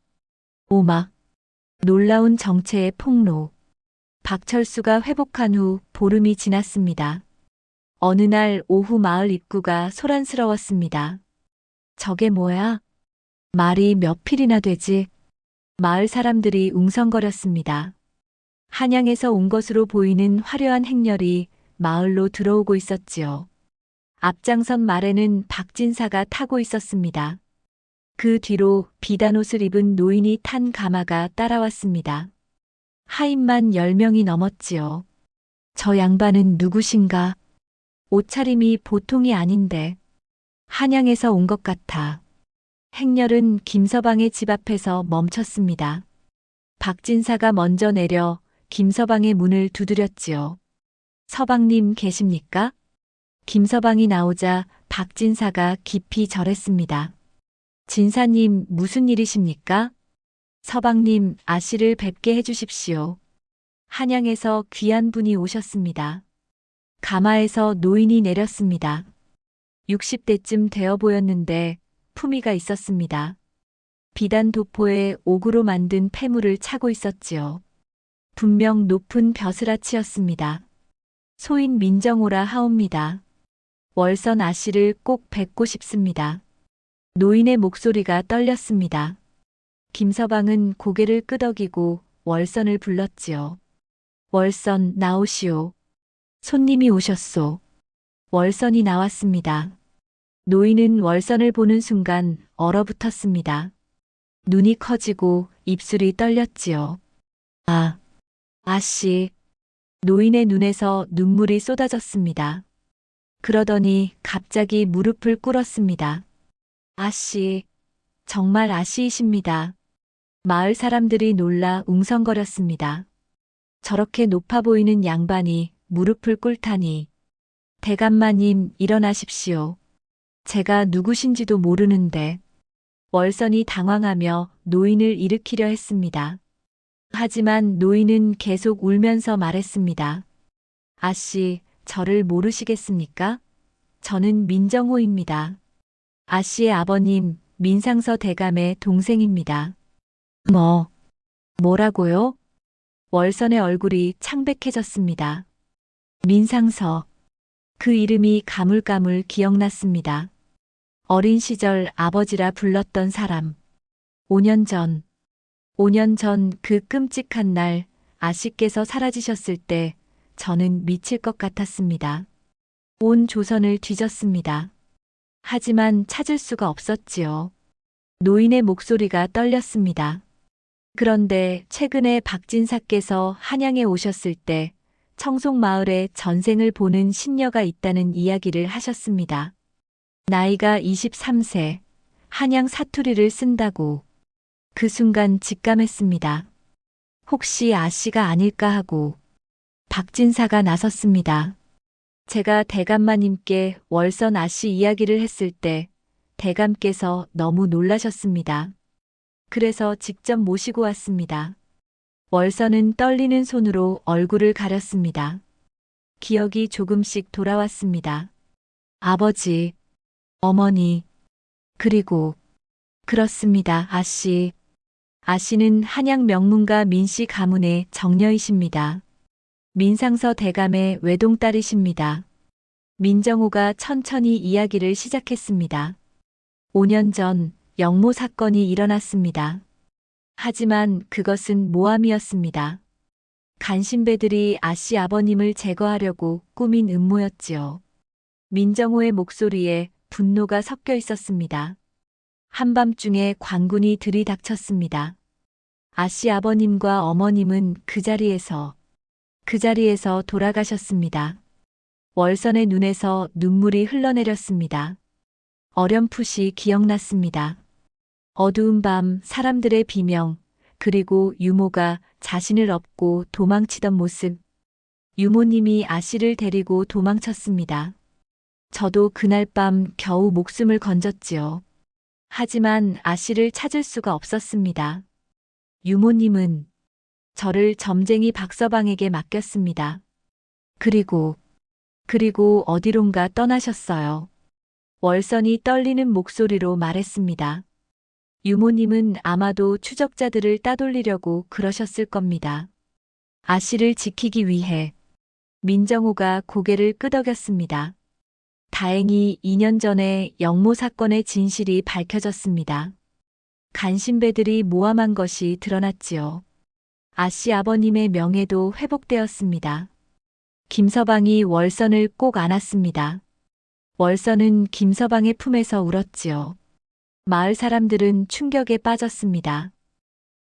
오막. 놀라운 정체의 폭로. 박철수가 회복한 후 보름이 지났습니다. 어느 날 오후 마을 입구가 소란스러웠습니다. 저게 뭐야? 말이 몇 필이나 되지? 마을 사람들이 웅성거렸습니다. 한양에서 온 것으로 보이는 화려한 행렬이 마을로 들어오고 있었지요. 앞장선 말에는 박진사가 타고 있었습니다. 그 뒤로 비단 옷을 입은 노인이 탄 가마가 따라왔습니다. 하인만 10명이 넘었지요. 저 양반은 누구신가? 옷차림이 보통이 아닌데. 한양에서 온 것 같아. 행렬은 김서방의 집 앞에서 멈췄습니다. 박진사가 먼저 내려 김서방의 문을 두드렸지요. 서방님 계십니까? 김서방이 나오자 박진사가 깊이 절했습니다. 진사님 무슨 일이십니까? 서방님 아씨를 뵙게 해주십시오. 한양에서 귀한 분이 오셨습니다. 가마에서 노인이 내렸습니다. 60대쯤 되어 보였는데 품위가 있었습니다. 비단 도포에 옥으로 만든 패물을 차고 있었지요. 분명 높은 벼슬아치였습니다. 소인 민정오라 하옵니다. 월선 아씨를 꼭 뵙고 싶습니다. 노인의 목소리가 떨렸습니다. 김서방은 고개를 끄덕이고 월선을 불렀지요. 월선 나오시오. 손님이 오셨소. 월선이 나왔습니다. 노인은 월선을 보는 순간 얼어붙었습니다. 눈이 커지고 입술이 떨렸지요. 아, 아씨. 노인의 눈에서 눈물이 쏟아졌습니다. 그러더니 갑자기 무릎을 꿇었습니다. 아씨, 정말 아씨이십니다. 마을 사람들이 놀라 웅성거렸습니다. 저렇게 높아 보이는 양반이 무릎을 꿇다니. 대감마님 일어나십시오. 제가 누구신지도 모르는데. 월선이 당황하며 노인을 일으키려 했습니다. 하지만 노인은 계속 울면서 말했습니다. 아씨, 저를 모르시겠습니까? 저는 민정호입니다. 아씨의 아버님 민상서 대감의 동생입니다. 뭐라고요? 월선의 얼굴이 창백해졌습니다. 민상서. 그 이름이 가물가물 기억났습니다. 어린 시절 아버지라 불렀던 사람. 5년 전 그 끔찍한 날 아씨께서 사라지셨을 때 저는 미칠 것 같았습니다. 온 조선을 뒤졌습니다. 하지만 찾을 수가 없었지요. 노인의 목소리가 떨렸습니다. 그런데 최근에 박진사께서 한양에 오셨을 때 청송마을에 전생을 보는 신녀가 있다는 이야기를 하셨습니다. 나이가 23세, 한양 사투리를 쓴다고. 그 순간 직감했습니다. 혹시 아씨가 아닐까 하고 박진사가 나섰습니다. 제가 대감마님께 월선 아씨 이야기를 했을 때 대감께서 너무 놀라셨습니다. 그래서 직접 모시고 왔습니다. 월선은 떨리는 손으로 얼굴을 가렸습니다. 기억이 조금씩 돌아왔습니다. 아버지, 어머니, 그리고 그렇습니다, 아씨. 아씨는 한양 명문가 민씨 가문의 정녀이십니다. 민상서 대감의 외동딸이십니다. 민정호가 천천히 이야기를 시작했습니다. 5년 전 영모 사건이 일어났습니다. 하지만 그것은 모함이었습니다. 간신배들이 아씨 아버님을 제거하려고 꾸민 음모였지요. 민정호의 목소리에 분노가 섞여 있었습니다. 한밤중에 관군이 들이닥쳤습니다. 아씨 아버님과 어머님은 그 자리에서 돌아가셨습니다. 월선의 눈에서 눈물이 흘러내렸습니다. 어렴풋이 기억났습니다. 어두운 밤 사람들의 비명, 그리고 유모가 자신을 업고 도망치던 모습. 유모님이 아씨를 데리고 도망쳤습니다. 저도 그날 밤 겨우 목숨을 건졌지요. 하지만 아씨를 찾을 수가 없었습니다. 유모님은 저를 점쟁이 박서방에게 맡겼습니다. 그리고 어디론가 떠나셨어요. 월선이 떨리는 목소리로 말했습니다. 유모님은 아마도 추적자들을 따돌리려고 그러셨을 겁니다. 아씨를 지키기 위해. 민정호가 고개를 끄덕였습니다. 다행히 2년 전에 영모 사건의 진실이 밝혀졌습니다. 간신배들이 모함한 것이 드러났지요. 아씨 아버님의 명예도 회복되었습니다. 김서방이 월선을 꼭 안았습니다. 월선은 김서방의 품에서 울었지요. 마을 사람들은 충격에 빠졌습니다.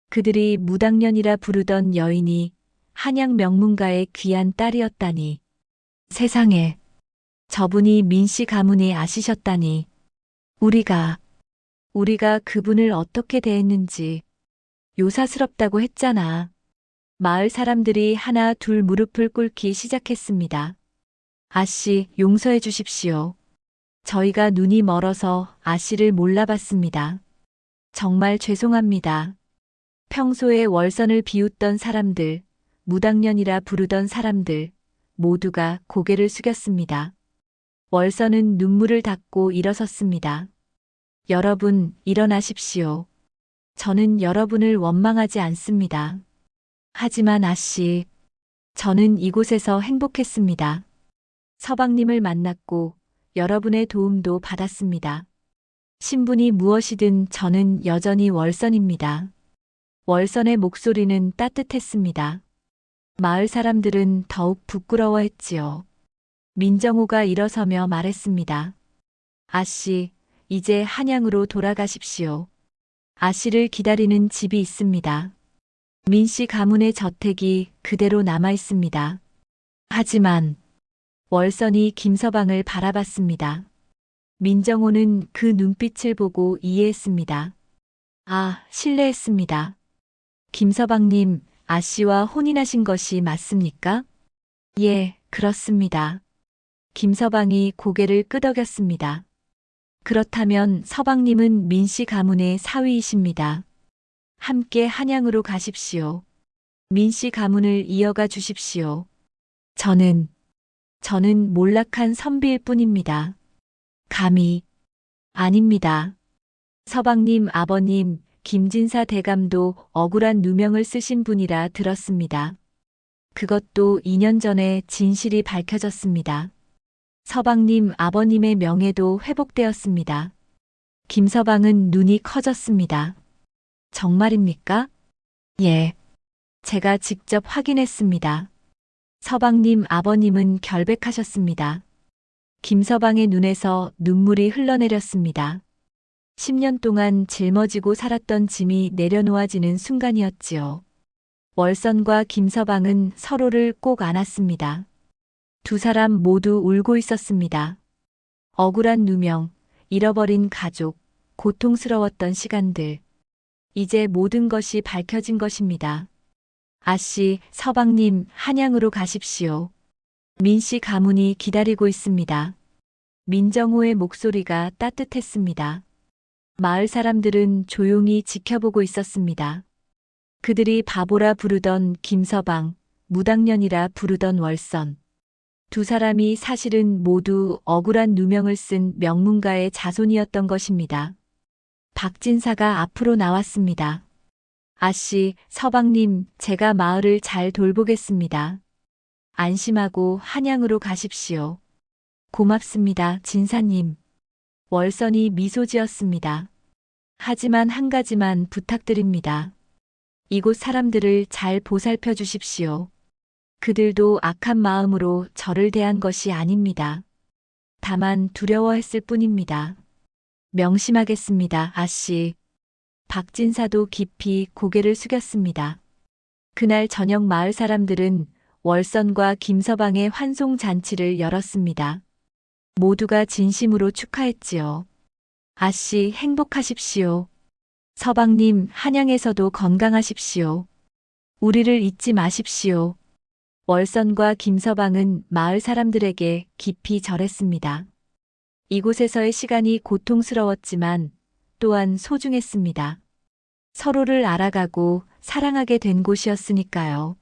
그들이 무당년이라 부르던 여인이 한양 명문가의 귀한 딸이었다니. 세상에, 저분이 민씨 가문의 아시셨다니. 우리가 그분을 어떻게 대했는지 요사스럽다고 했잖아. 마을 사람들이 하나 둘 무릎을 꿇기 시작했습니다. 아씨, 용서해 주십시오. 저희가 눈이 멀어서 아씨를 몰라봤습니다. 정말 죄송합니다. 평소에 월선을 비웃던 사람들, 무당년이라 부르던 사람들 모두가 고개를 숙였습니다. 월선은 눈물을 닦고 일어섰습니다. 여러분, 일어나십시오. 저는 여러분을 원망하지 않습니다. 하지만 아씨, 저는 이곳에서 행복했습니다. 서방님을 만났고 여러분의 도움도 받았습니다. 신분이 무엇이든 저는 여전히 월선입니다. 월선의 목소리는 따뜻했습니다. 마을 사람들은 더욱 부끄러워했지요. 민정호가 일어서며 말했습니다. 아씨, 이제 한양으로 돌아가십시오. 아씨를 기다리는 집이 있습니다. 민씨 가문의 저택이 그대로 남아 있습니다. 하지만 월선이 김서방을 바라봤습니다. 민정호는 그 눈빛을 보고 이해했습니다. 아, 실례했습니다. 김서방님, 아씨와 혼인하신 것이 맞습니까? 예, 그렇습니다. 김서방이 고개를 끄덕였습니다. 그렇다면 서방님은 민씨 가문의 사위이십니다. 함께 한양으로 가십시오. 민씨 가문을 이어가 주십시오. 저는 몰락한 선비일 뿐입니다. 감히, 아닙니다. 서방님 아버님, 김진사 대감도 억울한 누명을 쓰신 분이라 들었습니다. 그것도 2년 전에 진실이 밝혀졌습니다. 서방님 아버님의 명예도 회복되었습니다. 김서방은 눈이 커졌습니다. 정말입니까? 예. 제가 직접 확인했습니다. 서방님 아버님은 결백하셨습니다. 김서방의 눈에서 눈물이 흘러내렸습니다. 10년 동안 짊어지고 살았던 짐이 내려놓아지는 순간이었지요. 월선과 김서방은 서로를 꼭 안았습니다. 두 사람 모두 울고 있었습니다. 억울한 누명, 잃어버린 가족, 고통스러웠던 시간들. 이제 모든 것이 밝혀진 것입니다. 아씨, 서방님, 한양으로 가십시오. 민씨 가문이 기다리고 있습니다. 민정호의 목소리가 따뜻했습니다. 마을 사람들은 조용히 지켜보고 있었습니다. 그들이 바보라 부르던 김서방, 무당년이라 부르던 월선. 두 사람이 사실은 모두 억울한 누명을 쓴 명문가의 자손이었던 것입니다. 박진사가 앞으로 나왔습니다. 아씨, 서방님, 제가 마을을 잘 돌보겠습니다. 안심하고 한양으로 가십시오. 고맙습니다, 진사님. 월선이 미소 지었습니다. 하지만 한 가지만 부탁드립니다. 이곳 사람들을 잘 보살펴 주십시오. 그들도 악한 마음으로 저를 대한 것이 아닙니다. 다만 두려워했을 뿐입니다. 명심하겠습니다, 아씨. 박진사도 깊이 고개를 숙였습니다. 그날 저녁 마을 사람들은 월선과 김서방의 환송 잔치를 열었습니다. 모두가 진심으로 축하했지요. 아씨, 행복하십시오. 서방님, 한양에서도 건강하십시오. 우리를 잊지 마십시오. 월선과 김서방은 마을 사람들에게 깊이 절했습니다. 이곳에서의 시간이 고통스러웠지만 또한 소중했습니다. 서로를 알아가고 사랑하게 된 곳이었으니까요.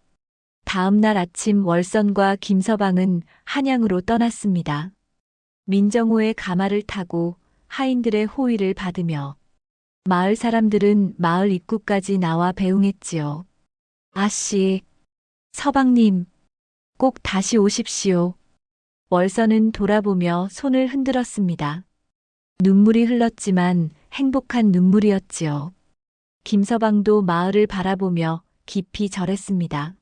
다음 날 아침 월선과 김서방은 한양으로 떠났습니다. 민정호의 가마를 타고 하인들의 호의를 받으며 마을 사람들은 마을 입구까지 나와 배웅했지요. 아씨, 서방님, 꼭 다시 오십시오. 월선은 돌아보며 손을 흔들었습니다. 눈물이 흘렀지만 행복한 눈물이었지요. 김서방도 마을을 바라보며 깊이 절했습니다.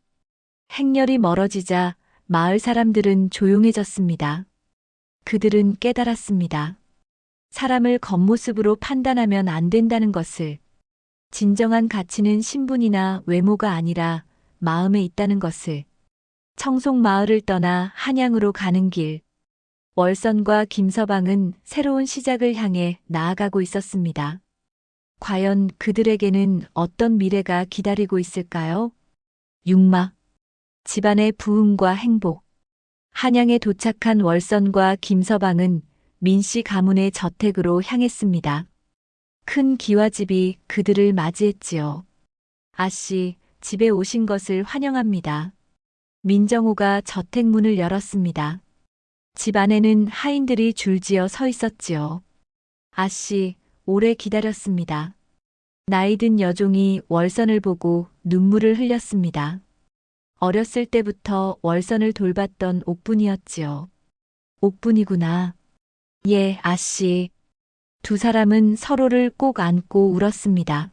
행렬이 멀어지자 마을 사람들은 조용해졌습니다. 그들은 깨달았습니다. 사람을 겉모습으로 판단하면 안 된다는 것을. 진정한 가치는 신분이나 외모가 아니라 마음에 있다는 것을. 청송마을을 떠나 한양으로 가는 길. 월선과 김서방은 새로운 시작을 향해 나아가고 있었습니다. 과연 그들에게는 어떤 미래가 기다리고 있을까요? 육막, 집안의 부흥과 행복. 한양에 도착한 월선과 김서방은 민씨 가문의 저택으로 향했습니다. 큰 기와집이 그들을 맞이했지요. 아씨, 집에 오신 것을 환영합니다. 민정호가 저택문을 열었습니다. 집 안에는 하인들이 줄지어 서 있었지요. 아씨, 오래 기다렸습니다. 나이든 여종이 월선을 보고 눈물을 흘렸습니다. 어렸을 때부터 월선을 돌봤던 옥분이었지요. 옥분이구나. 예, 아씨. 두 사람은 서로를 꼭 안고 울었습니다.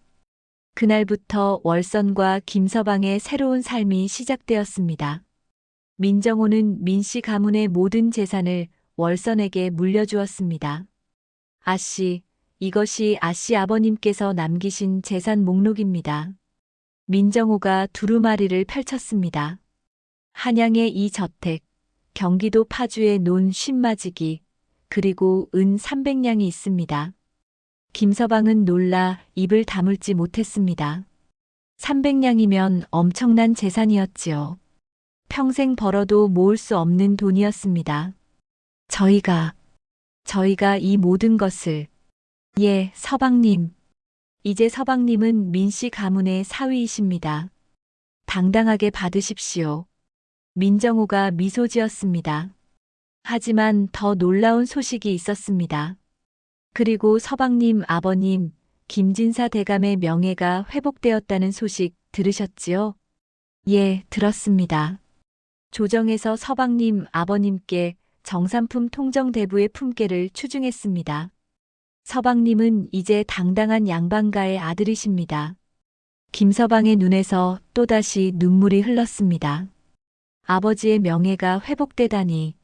그날부터 월선과 김서방의 새로운 삶이 시작되었습니다. 민정호는 민씨 가문의 모든 재산을 월선에게 물려주었습니다. 아씨, 이것이 아씨 아버님께서 남기신 재산 목록입니다. 민정호가 두루마리를 펼쳤습니다. 한양의 이 저택, 경기도 파주의 논 50마지기, 그리고 은 300냥이 있습니다. 김서방은 놀라 입을 다물지 못했습니다. 300냥이면 엄청난 재산이었지요. 평생 벌어도 모을 수 없는 돈이었습니다. 저희가 이 모든 것을 예, 서방님. 이제 서방님은 민씨 가문의 사위이십니다. 당당하게 받으십시오. 민정호가 미소 지었습니다. 하지만 더 놀라운 소식이 있었습니다. 그리고 서방님 아버님, 김진사 대감의 명예가 회복되었다는 소식 들으셨지요? 예, 들었습니다. 조정에서 서방님 아버님께 정삼품 통정대부의 품계를 추증했습니다. 서방님은 이제 당당한 양반가의 아들이십니다. 김서방의 눈에서 또다시 눈물이 흘렀습니다. 아버지의 명예가 회복되다니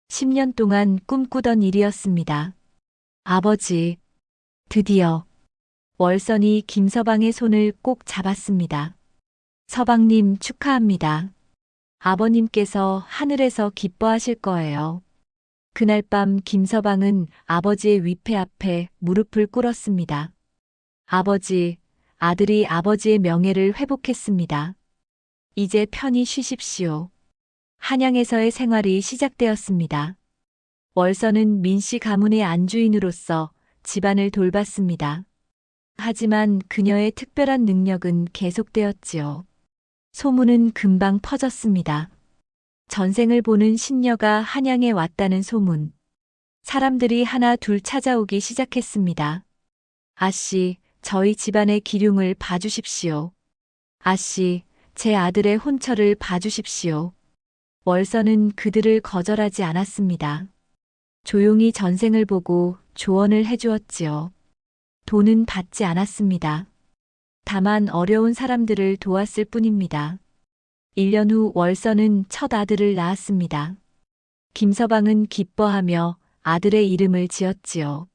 10년 동안 꿈꾸던 일이었습니다. 아버지, 드디어 월선이 김서방의 손을 꼭 잡았습니다. 서방님 축하합니다. 아버님께서 하늘에서 기뻐하실 거예요. 그날 밤 김서방은 아버지의 위패 앞에 무릎을 꿇었습니다. 아버지, 아들이 아버지의 명예를 회복했습니다. 이제 편히 쉬십시오. 한양에서의 생활이 시작되었습니다. 월선은 민씨 가문의 안주인으로서 집안을 돌봤습니다. 하지만 그녀의 특별한 능력은 계속되었지요. 소문은 금방 퍼졌습니다. 전생을 보는 신녀가 한양에 왔다는 소문. 사람들이 하나 둘 찾아오기 시작했습니다. 아씨, 저희 집안의 기륭을 봐주십시오. 아씨, 제 아들의 혼처를 봐주십시오. 월선은 그들을 거절하지 않았습니다. 조용히 전생을 보고 조언을 해주었지요. 돈은 받지 않았습니다. 다만 어려운 사람들을 도왔을 뿐입니다. 1년 후 월선은 첫 아들을 낳았습니다. 김서방은 기뻐하며 아들의 이름을 지었지요.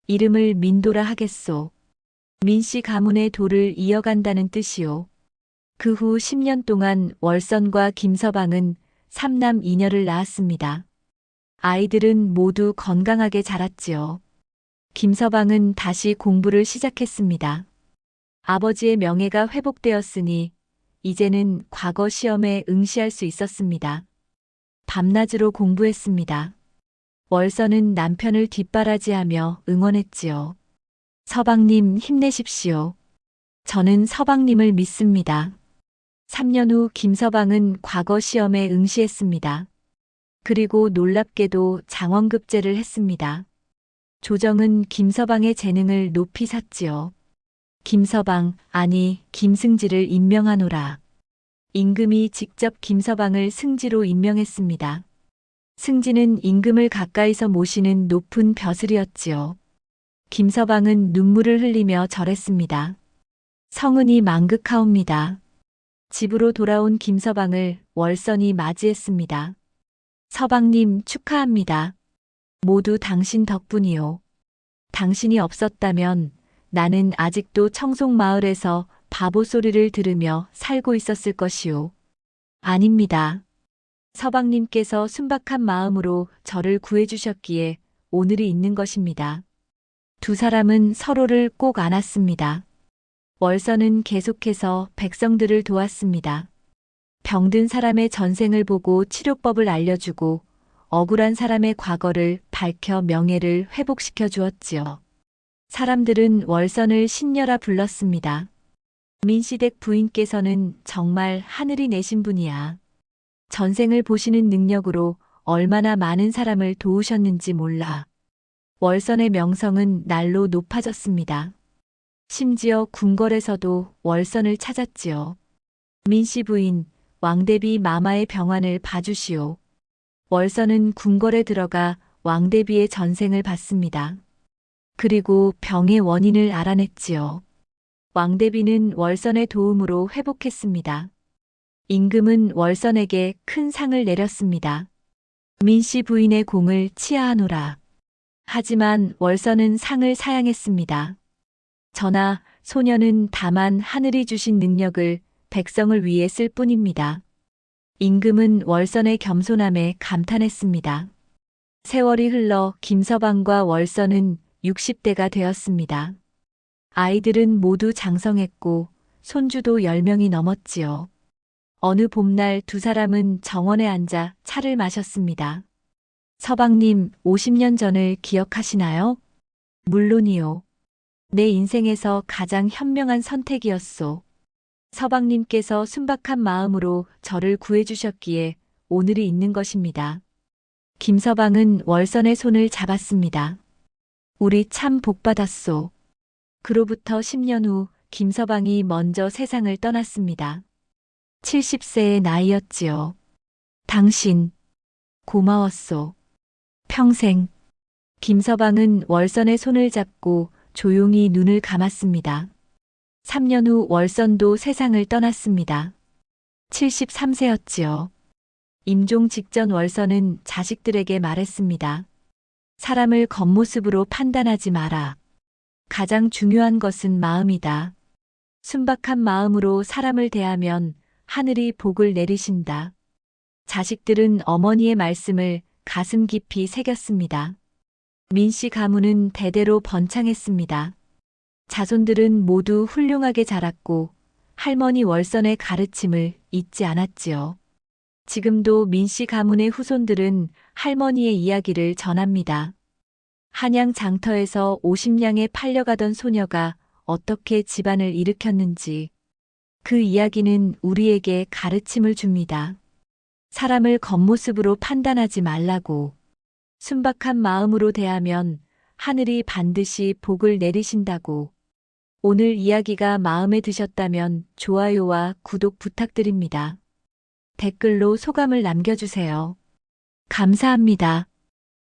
이름을 민도라 하겠소. 민씨 가문의 도를 이어간다는 뜻이요. 그 후 10년 동안 월선과 김서방은 3남 2녀를 낳았습니다. 아이들은 모두 건강하게 자랐지요. 김서방은 다시 공부를 시작했습니다. 아버지의 명예가 회복되었으니 이제는 과거 시험에 응시할 수 있었습니다. 밤낮으로 공부했습니다. 월선은 남편을 뒷바라지하며 응원했지요. 서방님 힘내십시오. 저는 서방님을 믿습니다. 3년 후 김서방은 과거 시험에 응시했습니다. 그리고 놀랍게도 장원급제를 했습니다. 조정은 김서방의 재능을 높이 샀지요. 김서방, 아니 김승지를 임명하노라. 임금이 직접 김서방을 승지로 임명했습니다. 승지는 임금을 가까이서 모시는 높은 벼슬이었지요. 김서방은 눈물을 흘리며 절했습니다. 성은이 망극하옵니다. 집으로 돌아온 김서방을 월선이 맞이했습니다. 서방님 축하합니다. 모두 당신 덕분이요. 당신이 없었다면 나는 아직도 청송마을에서 바보 소리를 들으며 살고 있었을 것이오. 아닙니다. 서방님께서 순박한 마음으로 저를 구해주셨기에 오늘이 있는 것입니다. 두 사람은 서로를 꼭 안았습니다. 월선은 계속해서 백성들을 도왔습니다. 병든 사람의 전생을 보고 치료법을 알려주고 억울한 사람의 과거를 밝혀 명예를 회복시켜 주었지요. 사람들은 월선을 신녀라 불렀습니다. 민시댁 부인께서는 정말 하늘이 내신 분이야. 전생을 보시는 능력으로 얼마나 많은 사람을 도우셨는지 몰라. 월선의 명성은 날로 높아졌습니다. 심지어 궁궐에서도 월선을 찾았지요. 민씨 부인, 왕대비 마마의 병환을 봐주시오. 월선은 궁궐에 들어가 왕대비의 전생을 봤습니다. 그리고 병의 원인을 알아냈지요. 왕대비는 월선의 도움으로 회복했습니다. 임금은 월선에게 큰 상을 내렸습니다. 민씨 부인의 공을 치하하노라. 하지만 월선은 상을 사양했습니다. 전하, 소녀는 다만 하늘이 주신 능력을 백성을 위해 쓸 뿐입니다. 임금은 월선의 겸손함에 감탄했습니다. 세월이 흘러 김서방과 월선은 60대가 되었습니다. 아이들은 모두 장성했고 손주도 10명이 넘었지요. 어느 봄날 두 사람은 정원에 앉아 차를 마셨습니다. 서방님, 50년 전을 기억하시나요? 물론이요. 내 인생에서 가장 현명한 선택이었소. 서방님께서 순박한 마음으로 저를 구해주셨기에 오늘이 있는 것입니다. 김서방은 월선의 손을 잡았습니다. 우리 참 복받았소. 그로부터 10년 후 김서방이 먼저 세상을 떠났습니다. 70세의 나이였지요. 당신, 고마웠소. 평생. 김서방은 월선의 손을 잡고 조용히 눈을 감았습니다. 3년 후 월선도 세상을 떠났습니다. 73세였지요. 임종 직전 월선은 자식들에게 말했습니다. 사람을 겉모습으로 판단하지 마라. 가장 중요한 것은 마음이다. 순박한 마음으로 사람을 대하면 하늘이 복을 내리신다. 자식들은 어머니의 말씀을 가슴 깊이 새겼습니다. 민씨 가문은 대대로 번창했습니다. 자손들은 모두 훌륭하게 자랐고 할머니 월선의 가르침을 잊지 않았지요. 지금도 민씨 가문의 후손들은 할머니의 이야기를 전합니다. 한양 장터에서 50냥에 팔려가던 소녀가 어떻게 집안을 일으켰는지 그 이야기는 우리에게 가르침을 줍니다. 사람을 겉모습으로 판단하지 말라고. 순박한 마음으로 대하면 하늘이 반드시 복을 내리신다고. 오늘 이야기가 마음에 드셨다면 좋아요와 구독 부탁드립니다. 댓글로 소감을 남겨주세요. 감사합니다.